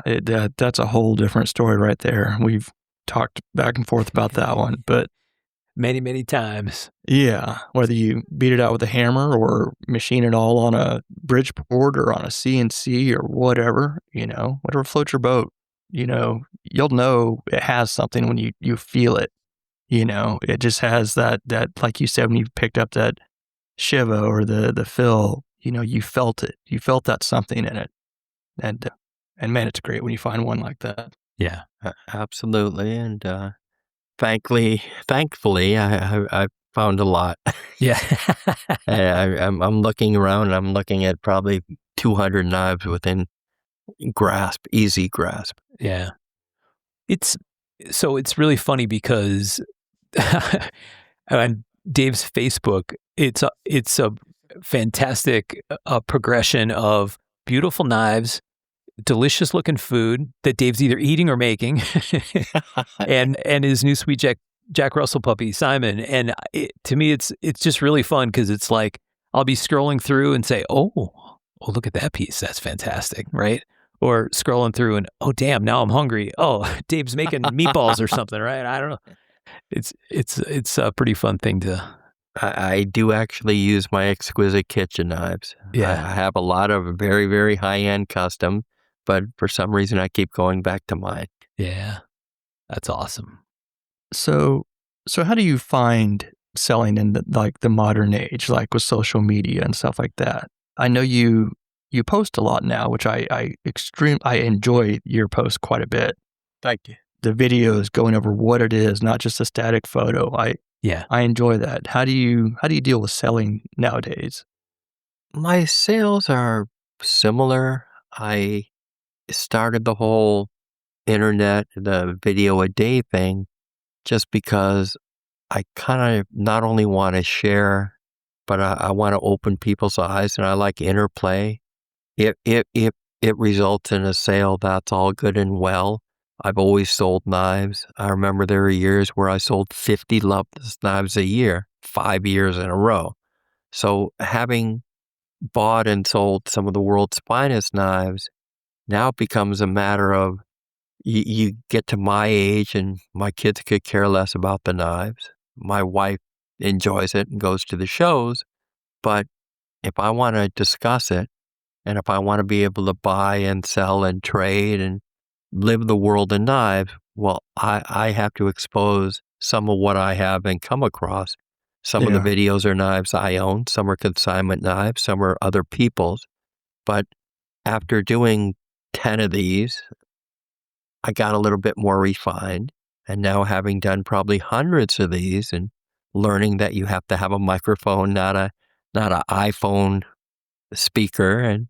that's a whole different story right there. We've talked back and forth about that one, but Many, many times. yeah, whether you beat it out with a hammer or machine it all on a Bridgeport or on a CNC or whatever, whatever floats your boat, you'll know it has something when you feel it. It just has that like you said when you picked up that Shiva or the fill, you felt it. You felt that something in it, and man, it's great when you find one like that. Yeah. Absolutely. And thankfully, I found a lot. Yeah. I'm looking around and I'm looking at probably 200 knives within easy grasp. Yeah. It's really funny because on Dave's Facebook, it's a fantastic progression of beautiful knives, delicious looking food that Dave's either eating or making, and his new sweet Jack Russell puppy Simon. And to me, it's just really fun because it's like I'll be scrolling through and say, oh, look at that piece, that's fantastic, right? Or scrolling through and damn, now I'm hungry. Oh, Dave's making meatballs or something, right? I don't know. It's a pretty fun thing to. I do actually use my Exquisite kitchen knives. Yeah. I have a lot of very, very high-end custom, but for some reason I keep going back to mine. Yeah, that's awesome. So how do you find selling in the modern age, like with social media and stuff like that? I know you post a lot now, which I enjoy your posts quite a bit. Thank you. The videos going over what it is, not just a static photo. I enjoy that. How do you deal with selling nowadays? My sales are similar. I started the whole internet, the video a day thing, just because I kind of not only want to share, but I want to open people's eyes, and I like interplay. If it results in a sale, that's all good and well. I've always sold knives. I remember there were years where I sold 50 Loveless knives a year, 5 years in a row. So having bought and sold some of the world's finest knives, now it becomes a matter of you get to my age and my kids could care less about the knives. My wife enjoys it and goes to the shows, but if I want to discuss it and if I want to be able to buy and sell and trade and live the world of knives, well, I have to expose some of what I have and come across. Some of the videos are knives I own, some are consignment knives, some are other people's. But after doing 10 of these, I got a little bit more refined. And now having done probably hundreds of these and learning that you have to have a microphone, not an iPhone speaker. And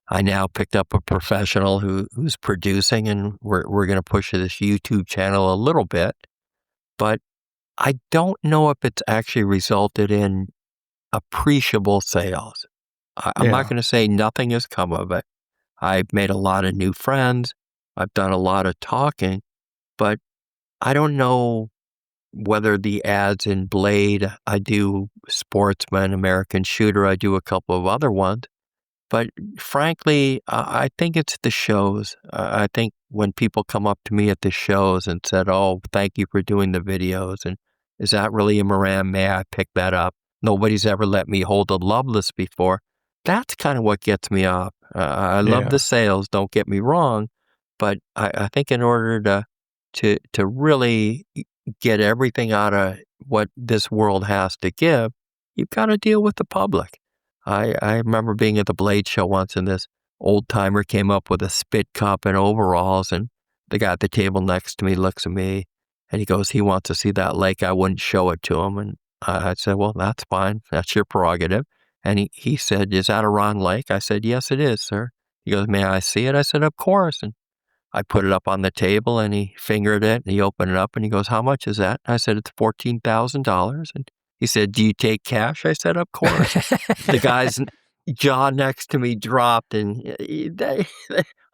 I now picked up a professional who's producing, and we're going to push this YouTube channel a little bit. But I don't know if it's actually resulted in appreciable sales. I'm not going to say nothing has come of it. I've made a lot of new friends. I've done a lot of talking, but I don't know whether the ads in Blade, I do Sportsman, American Shooter, I do a couple of other ones. But frankly, I think it's the shows. I think when people come up to me at the shows and said, oh, thank you for doing the videos, and is that really a Moran? May I pick that up? Nobody's ever let me hold a Loveless before. That's kind of what gets me off. I love the sales, don't get me wrong, but I think in order to really get everything out of what this world has to give, you've got to deal with the public. I remember being at the Blade show once, and this old timer came up with a spit cup and overalls, and the guy at the table next to me looks at me and he goes, he wants to see that lake. I wouldn't show it to him. And I said, well, that's fine. That's your prerogative. And he said, is that a wrong lake? I said, yes, it is, sir. He goes, may I see it? I said, of course. And I put it up on the table and he fingered it and he opened it up and he goes, how much is that? I said, it's $14,000. And He said, "Do you take cash?" I said, "Of course." The guy's jaw next to me dropped, and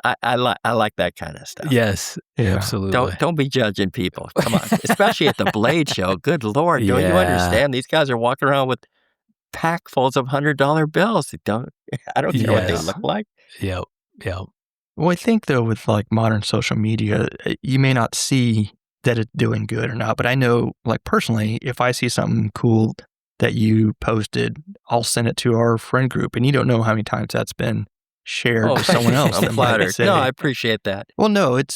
I like that kind of stuff. Yes, Yeah. absolutely. Don't be judging people. Come on, especially at the Blade Show. Good Lord, don't you Yeah. understand? These guys are walking around with packfuls of $100 bills. I don't care what they Yes. look like. Yep. Yep. Well, I think though with like modern social media, you may not see that it's doing good or not, but I know like personally, if I see something cool that you posted, I'll send it to our friend group, and you don't know how many times that's been shared to someone else. I'm that might flattered. say, No, I appreciate that. well, no, it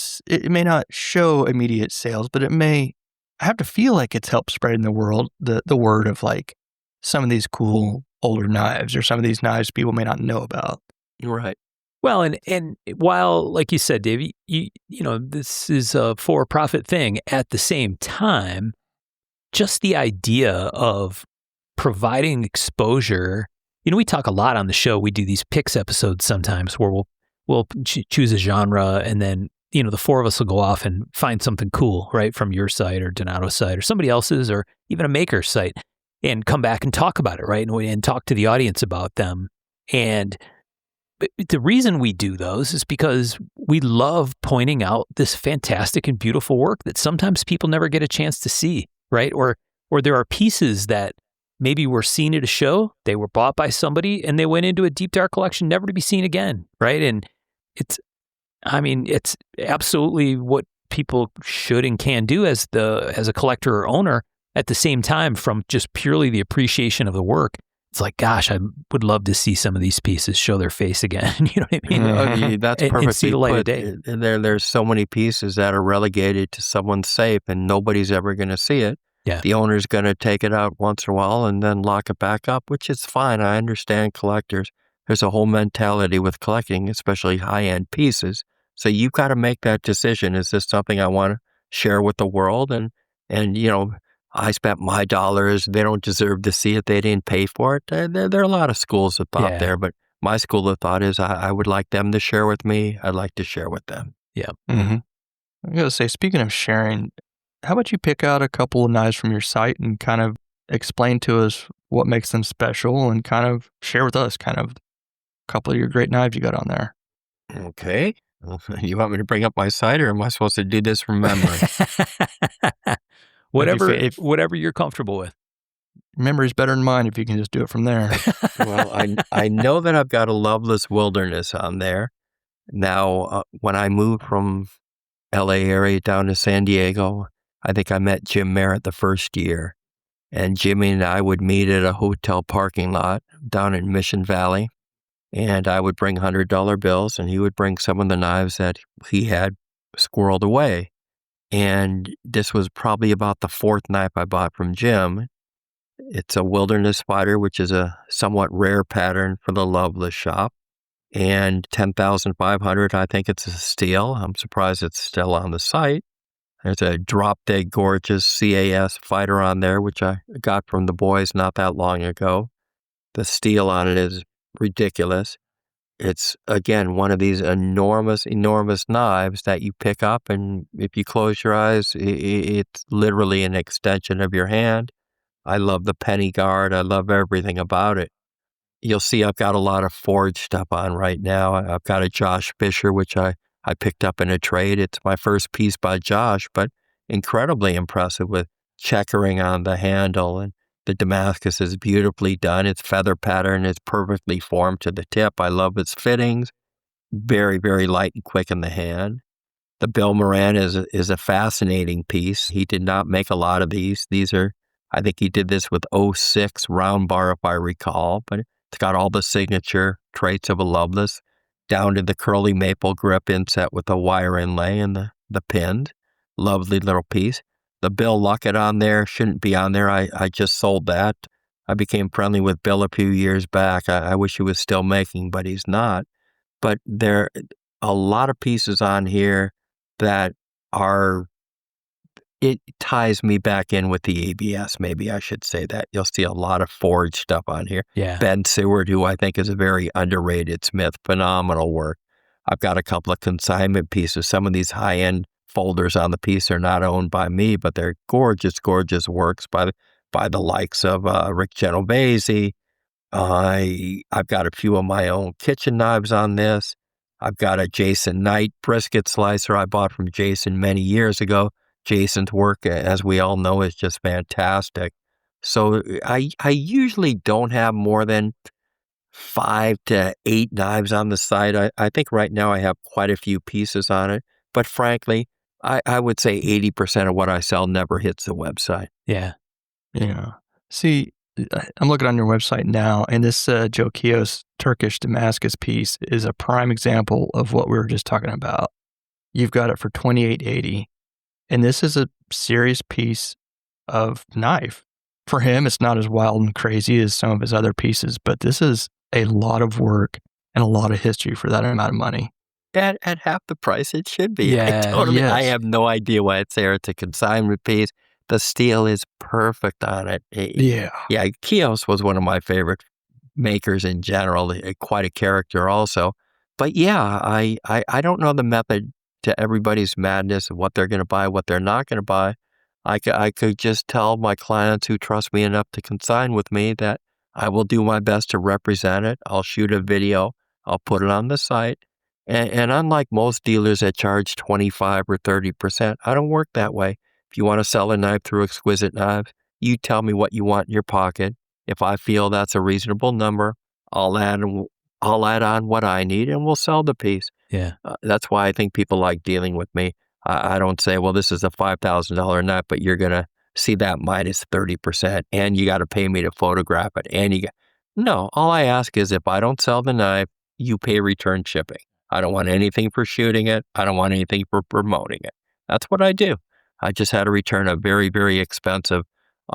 may not show immediate sales, but it may. I have to feel like it's helped spread in the world the word of like some of these cool older knives or some of these knives people may not know about. You're right. Well, and while, like you said, Dave, you know, this is a for-profit thing, at the same time, just the idea of providing exposure. You know, we talk a lot on the show. We do these picks episodes sometimes where we'll choose a genre, and then, you know, the four of us will go off and find something cool, right, from your site or Donato's site or somebody else's or even a maker's site, and come back and talk about it, right, and talk to the audience about them. And the reason we do those is because we love pointing out this fantastic and beautiful work that sometimes people never get a chance to see, right? Or there are pieces that maybe were seen at a show, they were bought by somebody, and they went into a deep dark collection never to be seen again, right? And it's absolutely what people should and can do as a collector or owner. At the same time, from just purely the appreciation of the work, it's like, gosh, I would love to see some of these pieces show their face again. You know what I mean? That's And perfectly see the light of put. day. And there's so many pieces that are relegated to someone's safe, and nobody's ever going to see it. Yeah. The owner's going to take it out once in a while and then lock it back up, which is fine. I understand collectors. There's a whole mentality with collecting, especially high-end pieces. So you've got to make that decision. Is this something I want to share with the world? And you know, I spent my dollars. They don't deserve to see it. They didn't pay for it. There are a lot of schools of thought there, but my school of thought is I would like them to share with me. I'd like to share with them. Yeah. Mm-hmm. I gotta say, speaking of sharing, how about you pick out a couple of knives from your site and kind of explain to us what makes them special and kind of share with us kind of a couple of your great knives you got on there. Okay. You want me to bring up my site, or am I supposed to do this from memory? Whatever you're comfortable with. Memory's better than mine if you can just do it from there. Well, I know that I've got a Loveless Wilderness on there. Now, when I moved from LA area down to San Diego, I think I met Jim Merritt the first year. And Jimmy and I would meet at a hotel parking lot down in Mission Valley. And I would bring $100 bills, and he would bring some of the knives that he had squirreled away. And this was probably about the fourth knife I bought from Jim. It's a Wilderness Spider, which is a somewhat rare pattern for the Loveless shop. And 10,500, I think it's a steel. I'm surprised it's still on the site. There's a drop-dead gorgeous CAS fighter on there, which I got from the boys not that long ago. The steel on it is ridiculous. It's, again, one of these enormous, enormous knives that you pick up, and if you close your eyes, it's literally an extension of your hand. I love the penny guard. I love everything about it. You'll see I've got a lot of forged stuff on right now. I've got a Josh Fisher, which I picked up in a trade. It's my first piece by Josh, but incredibly impressive with checkering on the handle, and the Damascus is beautifully done. Its feather pattern is perfectly formed to the tip. I love its fittings. Very, very light and quick in the hand. The Bill Moran is a fascinating piece. He did not make a lot of these. These are, I think he did this with 06 round bar, if I recall, but it's got all the signature traits of a Loveless, down to the curly maple grip inset with the wire inlay and the pinned. Lovely little piece. The Bill Luckett on there shouldn't be on there. I just sold that. I became friendly with Bill a few years back. I wish he was still making, but he's not. But there are a lot of pieces on here that are, it ties me back in with the ABS, maybe I should say that. You'll see a lot of forged stuff on here. Yeah. Ben Seward, who I think is a very underrated smith, phenomenal work. I've got a couple of consignment pieces. Some of these high-end folders on the piece are not owned by me, but they're gorgeous, gorgeous works by by the likes of Rick Genovese. I've got a few of my own kitchen knives on this. I've got a Jason Knight brisket slicer I bought from Jason many years ago. Jason's work, as we all know, is just fantastic. So I usually don't have more than 5 to 8 knives on the site. I think right now I have quite a few pieces on it. But frankly, I would say 80% of what I sell never hits the website. Yeah. Yeah. See, I'm looking on your website now, and this Joe Kios Turkish Damascus piece is a prime example of what we were just talking about. You've got it for $28.80, and this is a serious piece of knife. For him, it's not as wild and crazy as some of his other pieces, but this is a lot of work and a lot of history for that amount of money. At half the price it should be. Yeah, I have no idea why it's there. It's a consignment piece. The steel is perfect on it. Yeah. Yeah, Kios was one of my favorite makers in general, quite a character also. But yeah, I don't know the method to everybody's madness of what they're going to buy, what they're not going to buy. I could just tell my clients who trust me enough to consign with me that I will do my best to represent it. I'll shoot a video. I'll put it on the site. And unlike most dealers that charge 25 or 30%, I don't work that way. If you want to sell a knife through Exquisite Knives, you tell me what you want in your pocket. If I feel that's a reasonable number, I'll add on what I need and we'll sell the piece. Yeah. That's why I think people like dealing with me. I don't say, well, this is a $5,000 knife, but you're going to see that minus 30% and you got to pay me to photograph it. No, all I ask is if I don't sell the knife, you pay return shipping. I don't want anything for shooting it. I don't want anything for promoting it. That's what I do. I just had to return a very, very expensive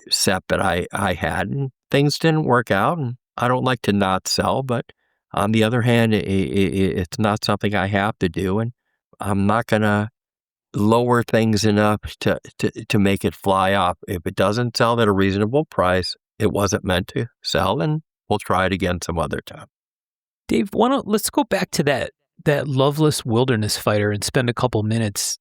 set that I had, and things didn't work out. And I don't like to not sell, but on the other hand, it's not something I have to do, and I'm not going to lower things enough to make it fly off. If it doesn't sell at a reasonable price, it wasn't meant to sell, and we'll try it again some other time. Dave, let's go back to that Loveless Wilderness Fighter and spend a couple minutes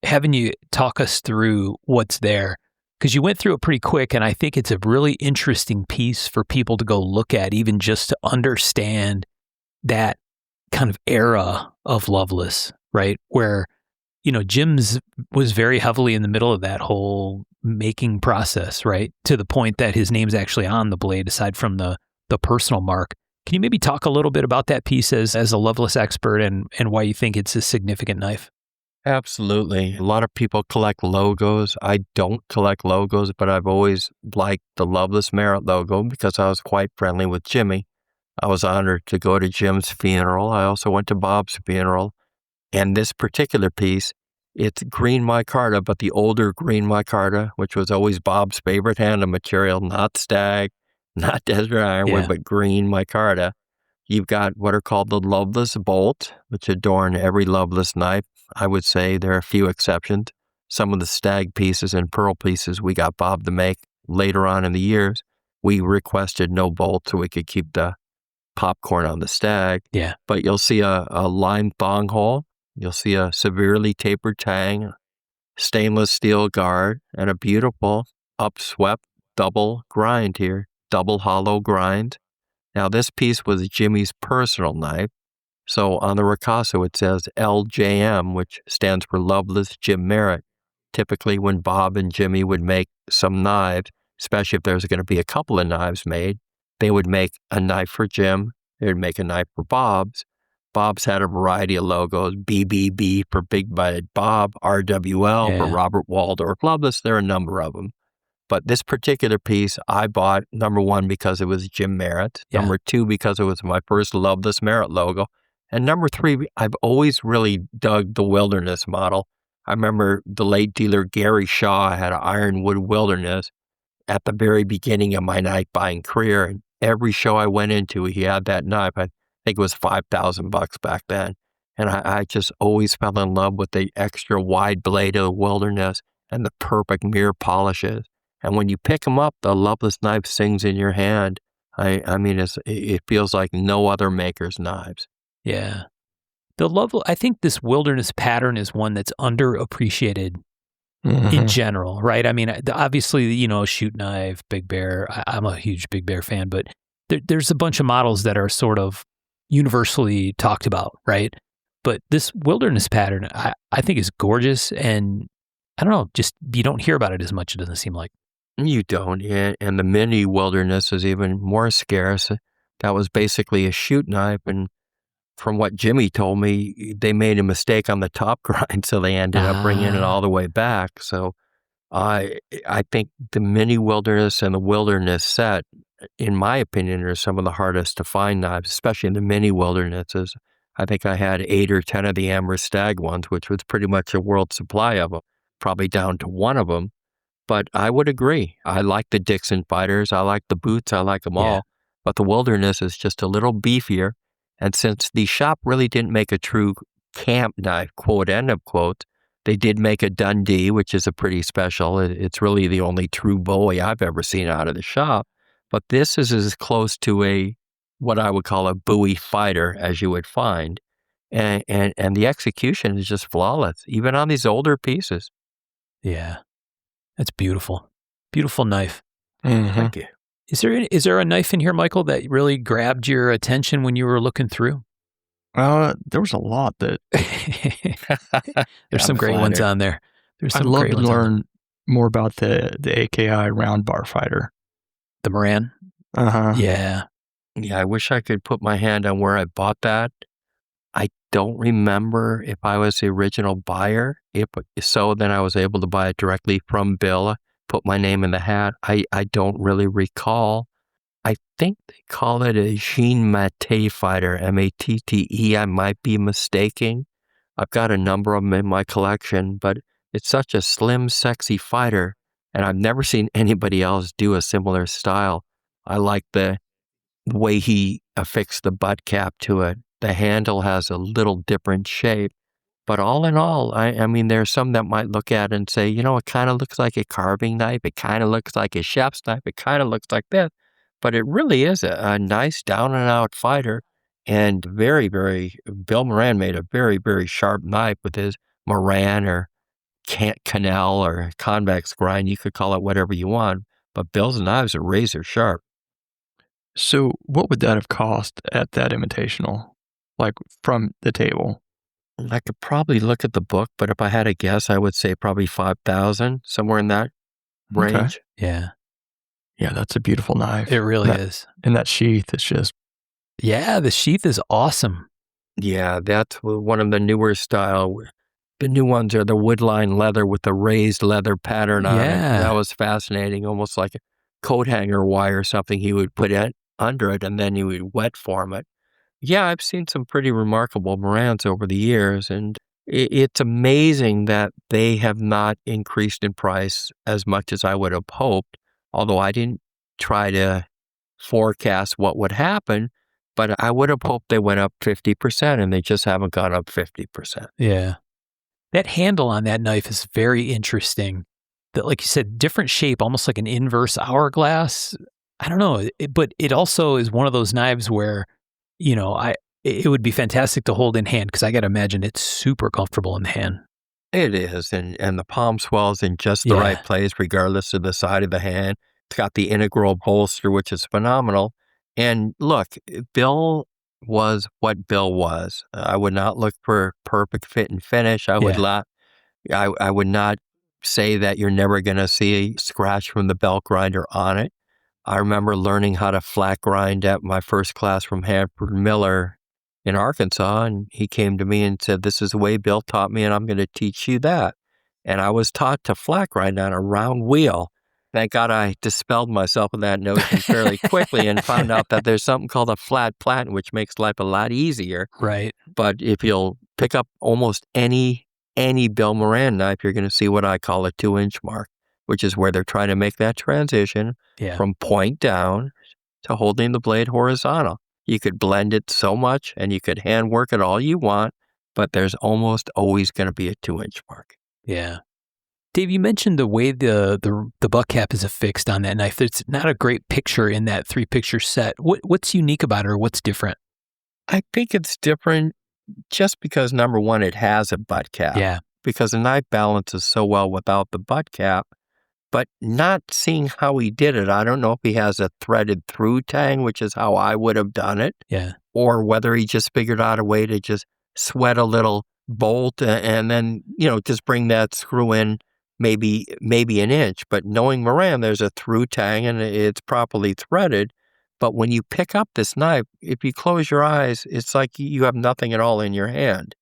having you talk us through what's there, because you went through it pretty quick, and I think it's a really interesting piece for people to go look at, even just to understand that kind of era of Loveless, right? Where, Jim's was very heavily in the middle of that whole making process, right? To the point that his name's actually on the blade, aside from the personal mark. Can you maybe talk a little bit about that piece as a Loveless expert and why you think it's a significant knife? Absolutely. A lot of people collect logos. I don't collect logos, but I've always liked the Loveless Merit logo because I was quite friendly with Jimmy. I was honored to go to Jim's funeral. I also went to Bob's funeral. And this particular piece, it's green micarta, but the older green micarta, which was always Bob's favorite handle material, not stag, not desert ironwood, but green micarta. You've got what are called the Loveless bolt, which adorn every Loveless knife. I would say there are a few exceptions. Some of the stag pieces and pearl pieces we got Bob to make later on in the years. We requested no bolt so we could keep the popcorn on the stag. Yeah. But you'll see a lime thong hole. You'll see a severely tapered tang, stainless steel guard, and a beautiful upswept double grind here, double hollow grind. Now, this piece was Jimmy's personal knife. So on the ricasso, it says LJM, which stands for Loveless Jim Merritt. Typically, when Bob and Jimmy would make some knives, especially if there's going to be a couple of knives made, they would make a knife for Jim. They would make a knife for Bob's. Bob's had a variety of logos, BBB for Big Butted Bob, RWL for Robert Waldorf Loveless. There are a number of them. But this particular piece I bought, number one, because it was Jim Merritt. Yeah. Number two, because it was my first Loveless Merritt logo. And number three, I've always really dug the Wilderness model. I remember the late dealer Gary Shaw had an Ironwood Wilderness at the very beginning of my knife buying career. And every show I went into, he had that knife. I think it was $5,000 back then. And I just always fell in love with the extra wide blade of the Wilderness and the perfect mirror polishes. And when you pick them up, the Loveless knife sings in your hand. I mean, it feels like no other maker's knives. Yeah. I think this Wilderness pattern is one that's underappreciated in general, right? I mean, obviously, Shoot Knife, Big Bear. I'm a huge Big Bear fan, but there's a bunch of models that are sort of universally talked about, right? But this wilderness pattern, I think is gorgeous, and I don't know, just you don't hear about it as much. It doesn't seem like. You don't. And the mini wilderness is even more scarce. That was basically a shoot knife. And from what Jimmy told me, they made a mistake on the top grind, so they ended up bringing it all the way back. So I think the mini wilderness and the wilderness set, in my opinion, are some of the hardest to find knives, especially in the mini wildernesses. I think I had 8 or 10 of the Amber Stag ones, which was pretty much a world supply of them, probably down to one of them. But I would agree. I like the Dixon fighters. I like the boots. I like them all. But the wilderness is just a little beefier. And since the shop really didn't make a true camp knife, quote, end of quote, they did make a Dundee, which is a pretty special. It's really the only true Bowie I've ever seen out of the shop. But this is as close to what I would call a Bowie fighter as you would find. And the execution is just flawless, even on these older pieces. Yeah. That's beautiful. Beautiful knife. Thank you. Is there a knife in here, Michael, that really grabbed your attention when you were looking through? There was a lot that. There's some great ones on there. I'd love to learn more about the AKI round bar fighter. The Moran? Yeah. Yeah, I wish I could put my hand on where I bought that. I don't remember if I was the original buyer. If so, then I was able to buy it directly from Bill, put my name in the hat. I don't really recall. I think they call it a Jean Matte fighter, Matte. I might be mistaken. I've got a number of them in my collection, but it's such a slim, sexy fighter, and I've never seen anybody else do a similar style. I like the way he affixed the butt cap to it. The handle has a little different shape. But all in all, I mean, there's some that might look at it and say, it kind of looks like a carving knife. It kind of looks like a chef's knife. It kind of looks like this. But it really is a nice down-and-out fighter. And very, very, Bill Moran made a very, very sharp knife with his Moran or Canal or convex grind. You could call it whatever you want. But Bill's knives are razor sharp. So what would that have cost at that Invitational, like from the table? I could probably look at the book, but if I had a guess, I would say probably 5,000, somewhere in that range. Okay. Yeah. Yeah, that's a beautiful knife. It really is. And that sheath is just... Yeah, the sheath is awesome. Yeah, that's one of the newer style. The new ones are the woodline leather with the raised leather pattern on it. That was fascinating, almost like a coat hanger wire or something he would put under it, and then he would wet form it. Yeah, I've seen some pretty remarkable Morans over the years, and it's amazing that they have not increased in price as much as I would have hoped, although I didn't try to forecast what would happen, but I would have hoped they went up 50%, and they just haven't gone up 50%. Yeah. That handle on that knife is very interesting. That, like you said, different shape, almost like an inverse hourglass. I don't know, but it also is one of those knives where it would be fantastic to hold in hand because I got to imagine it's super comfortable in the hand. It is, and the palm swells in just the right place, regardless of the side of the hand. It's got the integral bolster, which is phenomenal. And look, Bill was what Bill was. I would not look for perfect fit and finish. I would not say that you're never going to see a scratch from the belt grinder on it. I remember learning how to flat grind at my first class from Hanford Miller in Arkansas, and he came to me and said, "This is the way Bill taught me, and I'm going to teach you that." And I was taught to flat grind on a round wheel. Thank God I dispelled myself of that notion fairly quickly and found out that there's something called a flat platen, which makes life a lot easier. Right. But if you'll pick up almost any Bill Moran knife, you're going to see what I call a 2-inch mark, which is where they're trying to make that transition from point down to holding the blade horizontal. You could blend it so much and you could hand work it all you want, but there's almost always going to be a 2-inch mark. Yeah. Dave, you mentioned the way the butt cap is affixed on that knife. There's not a great picture in that 3-picture set. What's unique about it, or what's different? I think it's different just because, number one, it has a butt cap. Yeah. because the knife balances so well without the butt cap, but not seeing how he did it. I don't know if he has a threaded through tang, which is how I would have done it, Yeah. or whether he just figured out a way to just sweat a little bolt and then, just bring that screw in maybe an inch. But knowing Moran, there's a through tang and it's properly threaded. But when you pick up this knife, if you close your eyes, it's like you have nothing at all in your hand.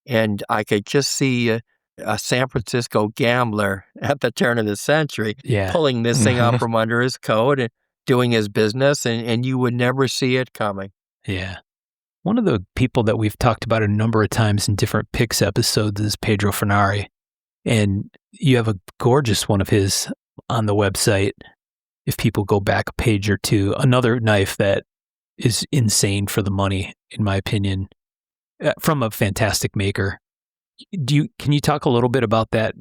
And I could just see a San Francisco gambler at the turn of the century pulling this thing out from under his coat and doing his business, and you would never see it coming. Yeah. One of the people that we've talked about a number of times in different Picks episodes is Pedro Fernari. And you have a gorgeous one of his on the website. If people go back a page or two, another knife that is insane for the money, in my opinion, from a fantastic maker. Can you talk a little bit about that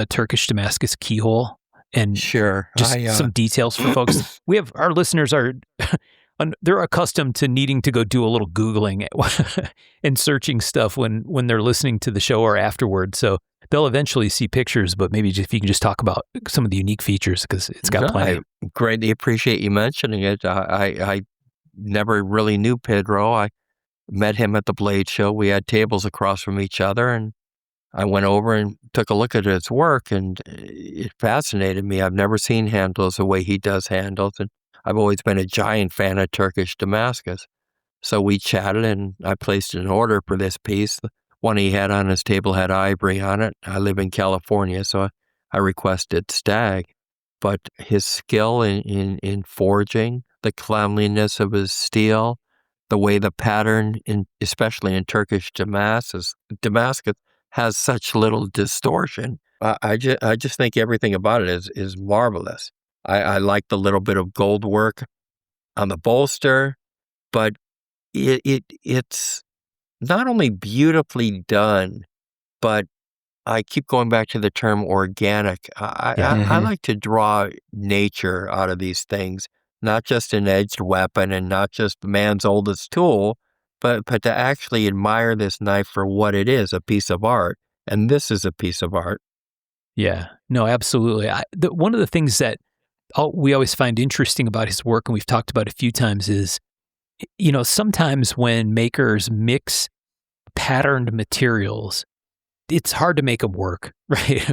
Turkish Damascus keyhole and Sure, just some details for folks? We have our listeners are they're accustomed to needing to go do a little Googling and searching stuff when they're listening to the show or afterwards. So they'll eventually see pictures, but maybe if you can just talk about some of the unique features because it's got plenty. I greatly appreciate you mentioning it. I never really knew Pedro. I met him at the Blade Show. We had tables across from each other, and I went over and took a look at his work, and it fascinated me. I've never seen handles the way he does handles, and I've always been a giant fan of Turkish Damascus. So we chatted, and I placed an order for this piece. The one he had on his table had ivory on it. I live in California, so I requested stag. But his skill in forging, the cleanliness of his steel, the way the pattern, especially in Turkish Damascus has such little distortion. I just think everything about it is marvelous. I like the little bit of gold work on the bolster, but it's not only beautifully done, but I keep going back to the term organic. I like to draw nature out of these things, not just an edged weapon and not just man's oldest tool, but to actually admire this knife for what it is, a piece of art. And this is a piece of art. Yeah, no, absolutely. One of the things that we always find interesting about his work, and we've talked about a few times, is, sometimes when makers mix patterned materials, it's hard to make them work, right?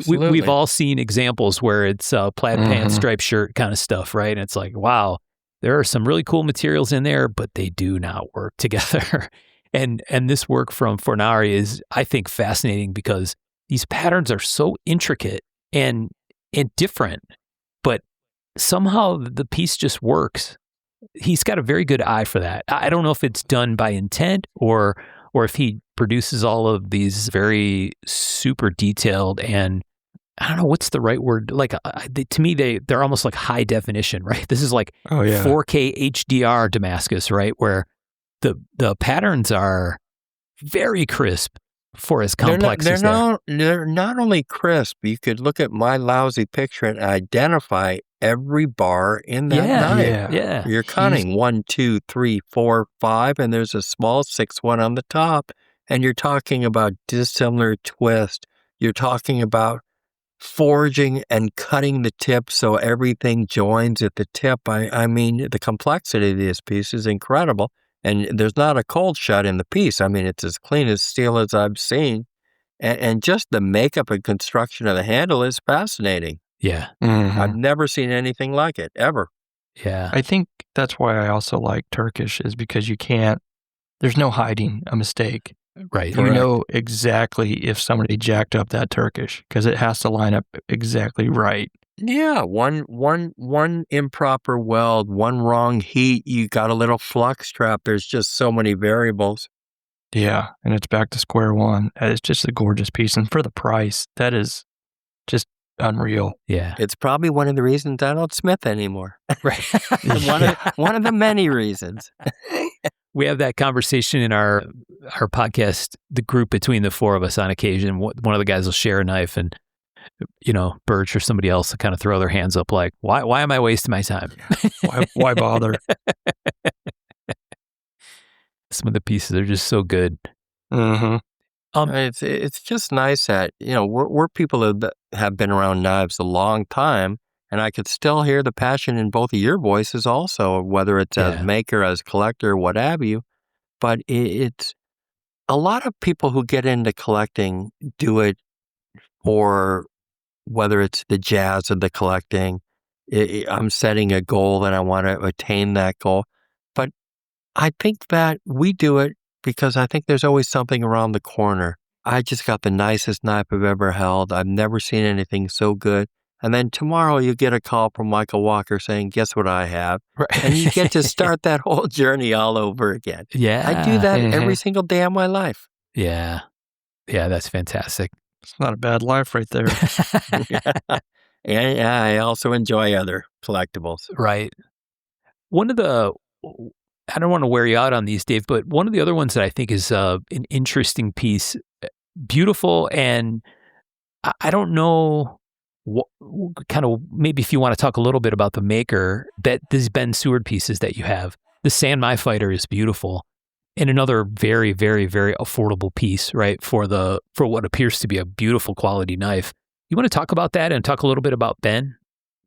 We've all seen examples where it's plaid pants, striped shirt kind of stuff, right? And it's like, wow, there are some really cool materials in there, but they do not work together. and this work from Fornari is, I think, fascinating because these patterns are so intricate and different, but somehow the piece just works. He's got a very good eye for that. I don't know if it's done by intent or if he produces all of these very super detailed and I don't know what's the right word. Like to me, they're almost like high definition, right? This is like 4K HDR Damascus, right? Where the patterns are very crisp for as complex as they're not only crisp. You could look at my lousy picture and identify every bar in that knife. Yeah. You're counting 1, 2, 3, 4, 5, and there's a small 6th one on the top. And you're talking about dissimilar twist. You're talking about forging and cutting the tip so everything joins at the tip. I mean, the complexity of this piece is incredible. And there's not a cold shut in the piece. I mean, it's as clean as steel as I've seen. And just the makeup and construction of the handle is fascinating. Yeah. I've never seen anything like it, ever. Yeah. I think that's why I also like Turkish is because there's no hiding a mistake. Right. You know exactly if somebody jacked up that Turkish because it has to line up exactly right. Yeah, one improper weld, one wrong heat, you got a little flux trap. There's just so many variables. Yeah, and it's back to square one. It's just a gorgeous piece. And for the price, that is just unreal. Yeah. It's probably one of the reasons I don't smith anymore. Right. one of the many reasons. We have that conversation in our podcast, the group between the four of us on occasion. One of the guys will share a knife and, Birch or somebody else will kind of throw their hands up like, why am I wasting my time? Why bother? Some of the pieces are just so good. Mm-hmm. It's just nice that, we're people that have been around knives a long time, and I could still hear the passion in both of your voices also, whether it's as Yeah. maker, as collector, what have you. But it's a lot of people who get into collecting do it for whether it's the jazz of the collecting. I'm setting a goal and I want to attain that goal. But I think that we do it because I think there's always something around the corner. I just got the nicest knife I've ever held. I've never seen anything so good. And then tomorrow you get a call from Michael Walker saying, guess what I have? Right. And you get to start that whole journey all over again. Yeah. I do that every Mhm. single day of my life. Yeah. Yeah, that's fantastic. It's not a bad life right there. And I also enjoy other collectibles. Right. One of the, I don't want to wear you out on these, Dave, but one of the other ones that I think is an interesting piece, beautiful, and I don't know what kind of, maybe if you want to talk a little bit about the maker, that these Ben Seward pieces that you have. The San Mai Fighter is beautiful, and another very, very, very affordable piece, right? For what appears to be a beautiful quality knife. You want to talk about that and talk a little bit about Ben?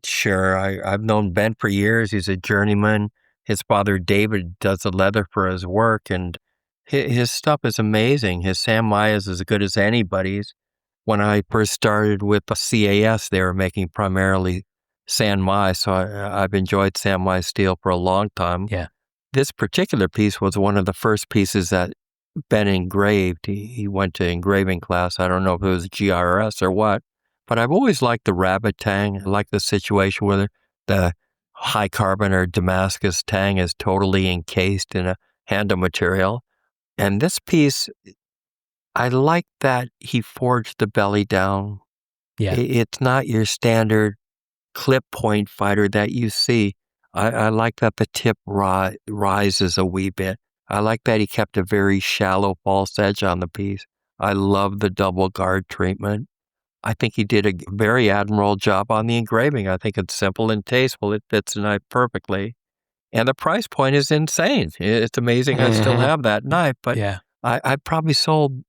Sure. I've known Ben for years. He's a journeyman. His father, David, does the leather for his work, and his stuff is amazing. His San Mai is as good as anybody's. When I first started with the CAS, they were making primarily San Mai, so I've enjoyed San Mai steel for a long time. Yeah. This particular piece was one of the first pieces that Ben engraved. He went to engraving class. I don't know if it was GRS or what, but I've always liked the rabbit tang. I like the situation where the high carbon or Damascus tang is totally encased in a handle material. And this piece, I like that he forged the belly down. Yeah. It's not your standard clip point fighter that you see. I like that the tip rises a wee bit. I like that he kept a very shallow false edge on the piece. I love the double guard treatment. I think he did a very admirable job on the engraving. I think it's simple and tasteful. It fits the knife perfectly. And the price point is insane. It's amazing I still have that knife, but Yeah. I probably sold,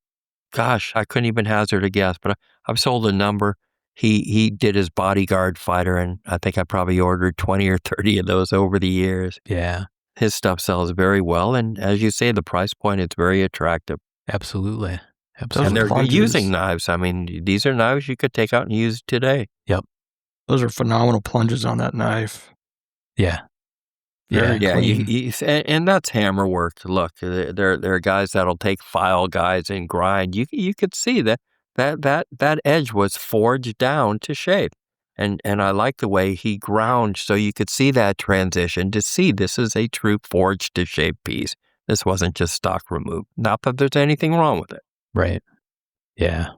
gosh, I couldn't even hazard a guess, but I've sold a number. He did his bodyguard fighter, and I think I probably ordered 20 or 30 of those over the years. Yeah. His stuff sells very well, and as you say, the price point is very attractive. Absolutely. And Those they're plunges. using knives. I mean, these are knives you could take out and use today. Those are phenomenal plunges on that knife. Yeah. Very Yeah, clean. and that's hammer work. Look, there are guys that'll take file guides and grind. You could see that edge was forged down to shape, and I like the way he ground, so you could see that transition to see this is a true forged to shape piece. This wasn't just stock removed. Not that there's anything wrong with it. Right. Yeah.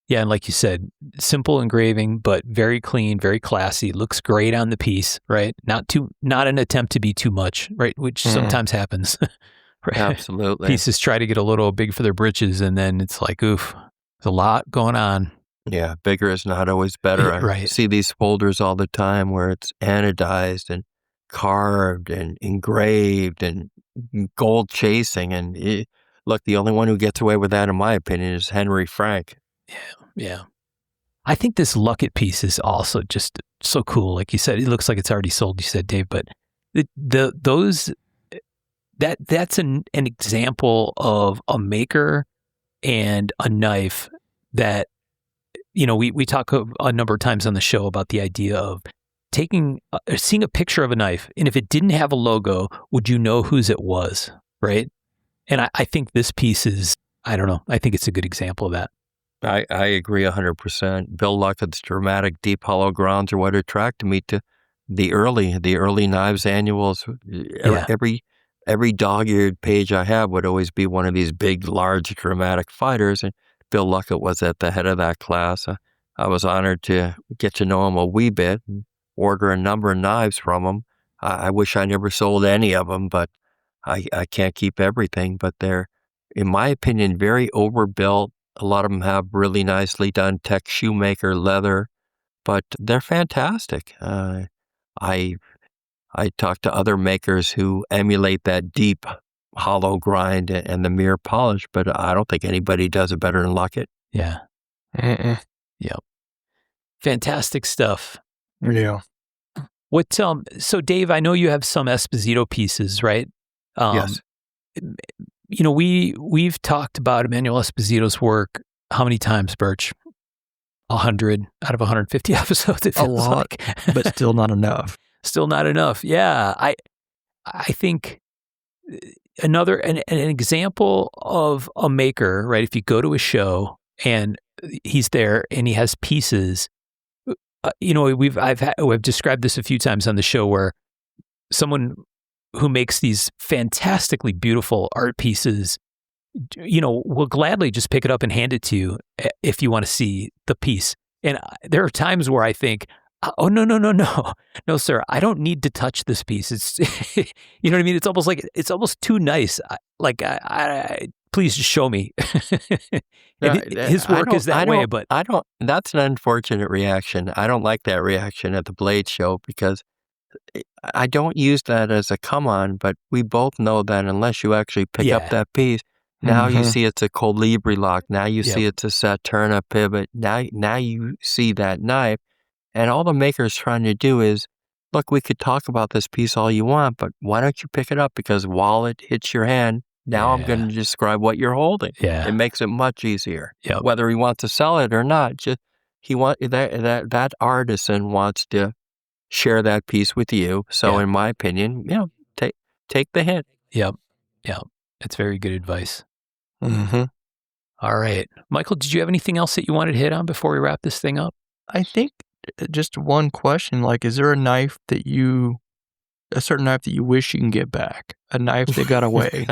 Yeah, and like you said, simple engraving, but very clean, very classy. Looks great on the piece, right? Not an attempt to be too much, right? Which sometimes happens. Right? Absolutely. Pieces try to get a little big for their britches, and then it's like, oof, there's a lot going on. Yeah, bigger is not always better. I Right. see these folders all the time where it's anodized and carved and engraved and gold chasing. And look, the only one who gets away with that, in my opinion, is Henry Frank. Yeah. I think this Luckett piece is also just so cool. Like you said, it looks like it's already sold, you said, Dave, but that's an example of a maker and a knife that, we talk a number of times on the show about the idea of seeing a picture of a knife, and if it didn't have a logo, would you know whose it was, right? And I think this piece is, I don't know, I think it's a good example of that. I agree 100%. Bill Luckett's dramatic deep hollow grounds are what attracted me to the early knives annuals. Yeah. Every dog-eared page I have would always be one of these big, large, dramatic fighters, and Bill Luckett was at the head of that class. I was honored to get to know him a wee bit and order a number of knives from him. I wish I never sold any of them, but I can't keep everything. But they're, in my opinion, very overbuilt. A lot of them have really nicely done tech shoemaker leather, but they're fantastic. I talk to other makers who emulate that deep hollow grind and the mirror polish, but I don't think anybody does it better than Luckett. Yeah. Mm-mm. Yep. Fantastic stuff. Yeah. What so Dave, I know you have some Esposito pieces, right? Yes. You know, we've talked about Emmanuel Esposito's work how many times, Birch? 100 out of 150 episodes, it A feels lot, like. but still not enough. Still not enough. Yeah. I think an example of a maker, right? If you go to a show and he's there and he has pieces, you know, I've described this a few times on the show where someone who makes these fantastically beautiful art pieces, you know, will gladly just pick it up and hand it to you if you want to see the piece. And there are times where I think, oh, no, sir, I don't need to touch this piece. It's, you know what I mean? It's almost too nice. Please just show me. His work is that way, but that's an unfortunate reaction. I don't like that reaction at the Blade show because I don't use that as a come on, but we both know that unless you actually pick up that piece, now you see it's a Colibri lock. Now you see it's a Saturna pivot. Now you see that knife. And all the maker's trying to do is, look, we could talk about this piece all you want, but why don't you pick it up? Because while it hits your hand, now I'm going to describe what you're holding. Yeah. It makes it much easier. Yep. Whether he wants to sell it or not, just that artisan wants to share that piece with you. So in my opinion, you know, take the hint. Yep. That's very good advice. Mm-hmm. All right. Michael, did you have anything else that you wanted to hit on before we wrap this thing up? I think just one question, like, is there a certain knife that you wish you can get back? A knife that got away?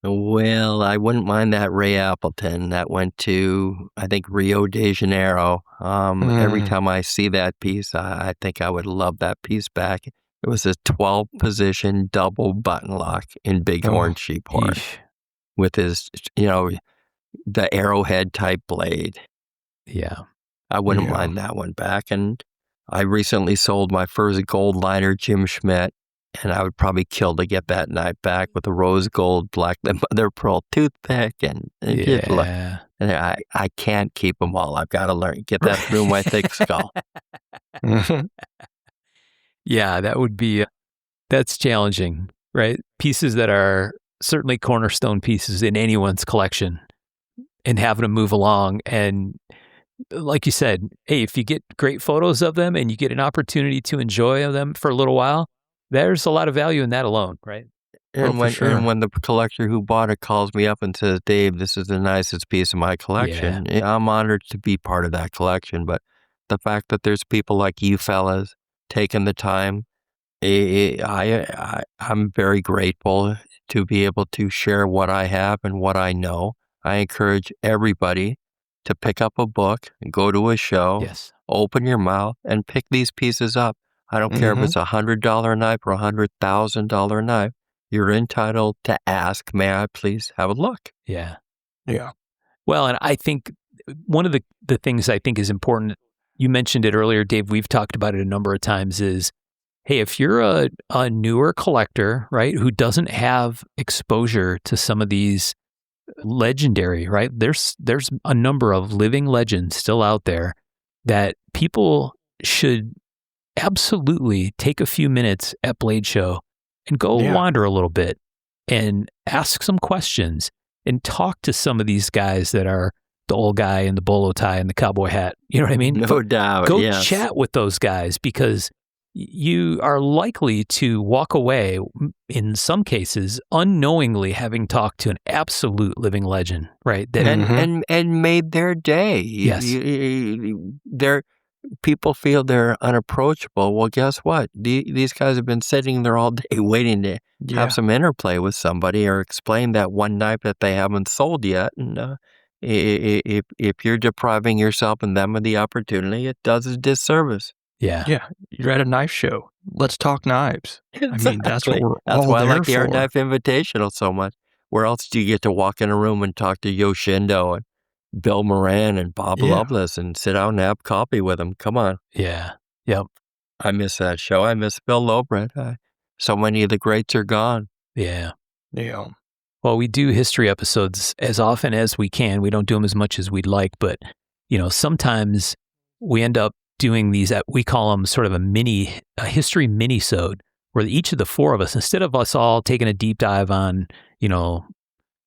Well, I wouldn't mind that Ray Appleton that went to, I think, Rio de Janeiro. Every time I see that piece, I think I would love that piece back. It was a 12-position double button lock in bighorn sheephorn with his, you know, the arrowhead type blade. Yeah. I wouldn't mind that one back. And I recently sold my first gold liner, Jim Schmidt, and I would probably kill to get that knife back with a rose gold black mother pearl toothpick. And I can't keep them all. I've got to get that through my thick skull. Yeah, that would be, that's challenging, right? Pieces that are certainly cornerstone pieces in anyone's collection and having them move along. And like you said, hey, if you get great photos of them and you get an opportunity to enjoy them for a little while, there's a lot of value in that alone, right? And when the collector who bought it calls me up and says, Dave, this is the nicest piece of my collection, I'm honored to be part of that collection. But the fact that there's people like you fellas taking the time, I'm very grateful to be able to share what I have and what I know. I encourage everybody to pick up a book and go to a show, open your mouth, and pick these pieces up. I don't care if it's $100 knife or $100,000 knife. You're entitled to ask, may I please have a look? Yeah. Yeah. Well, and I think one of the things I think is important, you mentioned it earlier, Dave, we've talked about it a number of times, is, hey, if you're a newer collector, right, who doesn't have exposure to some of these legendary, right? There's a number of living legends still out there that people should absolutely take a few minutes at Blade Show and go wander a little bit and ask some questions and talk to some of these guys that are the old guy in the bolo tie and the cowboy hat. You know what I mean? No doubt. Go chat with those guys, because you are likely to walk away, in some cases, unknowingly having talked to an absolute living legend, right? That and made their day. Yes. People feel they're unapproachable. Well, guess what? These guys have been sitting there all day waiting to have some interplay with somebody or explain that one knife that they haven't sold yet. And if you're depriving yourself and them of the opportunity, it does a disservice. Yeah. Yeah. You're at a knife show. Let's talk knives. Exactly. I mean, that's what we're That's all why I there like the for. Art Knife Invitational so much. Where else do you get to walk in a room and talk to Yoshindo and Bill Moran and Bob Lovelace and sit down and have coffee with them? Come on. Yeah. Yep. I miss that show. I miss Bill Lobret. So many of the greats are gone. Yeah. Yeah. Well, we do history episodes as often as we can. We don't do them as much as we'd like, but sometimes we end up doing these. We call them sort of a history mini-sode, where each of the four of us, instead of us all taking a deep dive on,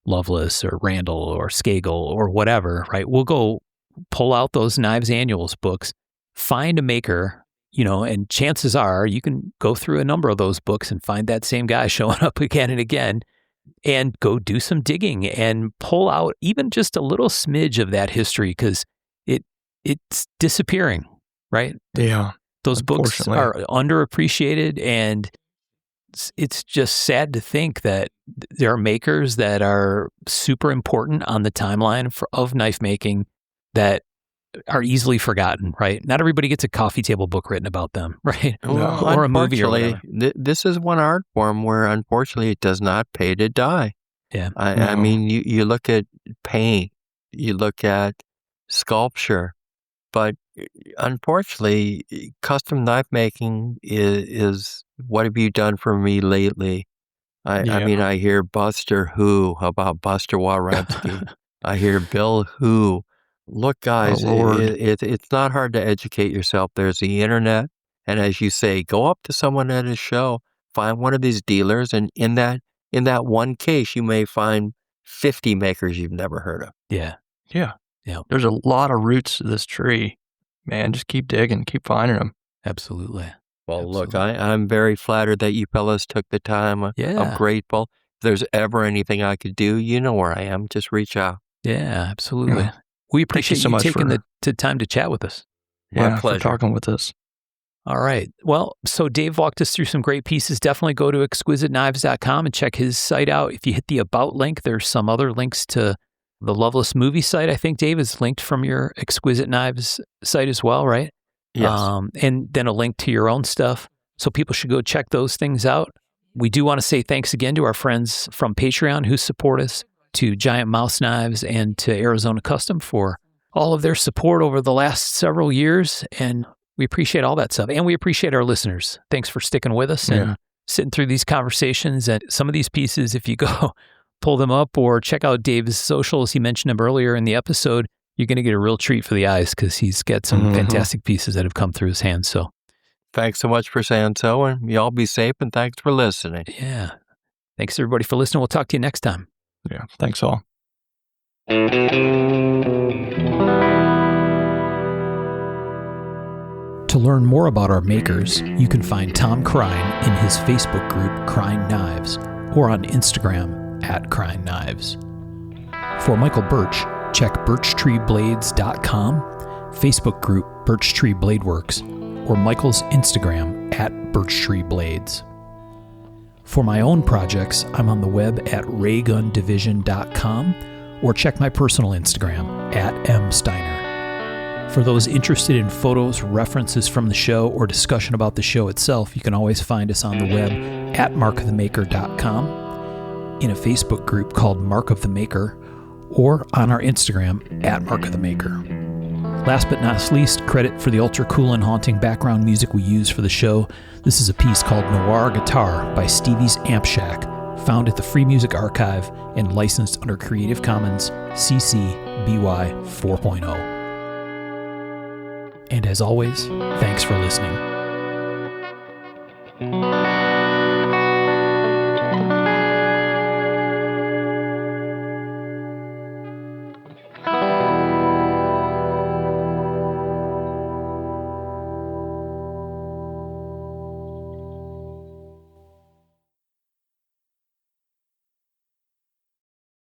Lovelace or Randall or Skagel or whatever, right? We'll go pull out those Knives Annuals books, find a maker, and chances are you can go through a number of those books and find that same guy showing up again and again, and go do some digging and pull out even just a little smidge of that history, because it's disappearing, right? Yeah. Those books are underappreciated, and it's just sad to think that there are makers that are super important on the timeline of knife making that are easily forgotten, right? Not everybody gets a coffee table book written about them, right? Well, Or a movie or whatever. This is one art form where, unfortunately, it does not pay to die. Yeah. I mean, you look at paint, you look at sculpture, but unfortunately, custom knife making is what have you done for me lately? I mean, I hear Buster Who about Buster Waremski. I hear Bill Who. Look, guys, it's not hard to educate yourself. There's the internet, and as you say, go up to someone at a show, find one of these dealers, and in that one case, you may find 50 makers you've never heard of. Yeah. Yeah. There's a lot of roots to this tree. Man, just keep digging, keep finding them. Absolutely. Well, look, I'm very flattered that you fellas took the time. I'm grateful. If there's ever anything I could do, you know where I am. Just reach out. Yeah, absolutely. Yeah. We appreciate you taking the time to chat with us. My pleasure. For talking with us. All right. Well, so Dave walked us through some great pieces. Definitely go to exquisiteknives.com and check his site out. If you hit the About link, there's some other links to the Lovelace movie site. I think, Dave, is linked from your Exquisite Knives site as well, right? Yes. And then a link to your own stuff. So people should go check those things out. We do want to say thanks again to our friends from Patreon who support us, to Giant Mouse Knives and to Arizona Custom for all of their support over the last several years. And we appreciate all that stuff. And we appreciate our listeners. Thanks for sticking with us and sitting through these conversations. And some of these pieces, if you go pull them up or check out Dave's socials, he mentioned them earlier in the episode, you're going to get a real treat for the eyes, because he's got some fantastic pieces that have come through his hands. So thanks so much for saying so, and y'all be safe, and thanks for listening. Yeah. Thanks, everybody, for listening. We'll talk to you next time. Yeah. Thanks all. To learn more about our makers, you can find Tom Crine in his Facebook group, Crine Knives, or on Instagram @Crine Knives. For Michael Birch, check birchtreeblades.com, Facebook group Birch Tree Blade Works, or Michael's Instagram @BirchtreeBlades. For my own projects, I'm on the web at raygundivision.com, or check my personal Instagram @msteiner. For those interested in photos, references from the show, or discussion about the show itself, you can always find us on the web @markofthemaker.com, in a Facebook group called Mark of the Maker, or on our Instagram @markofthemaker. Last but not least, credit for the ultra cool and haunting background music we use for the show. This is a piece called Noir Guitar by Stevie's Amp Shack, found at the Free Music Archive and licensed under Creative Commons CC BY 4.0. And as always, thanks for listening.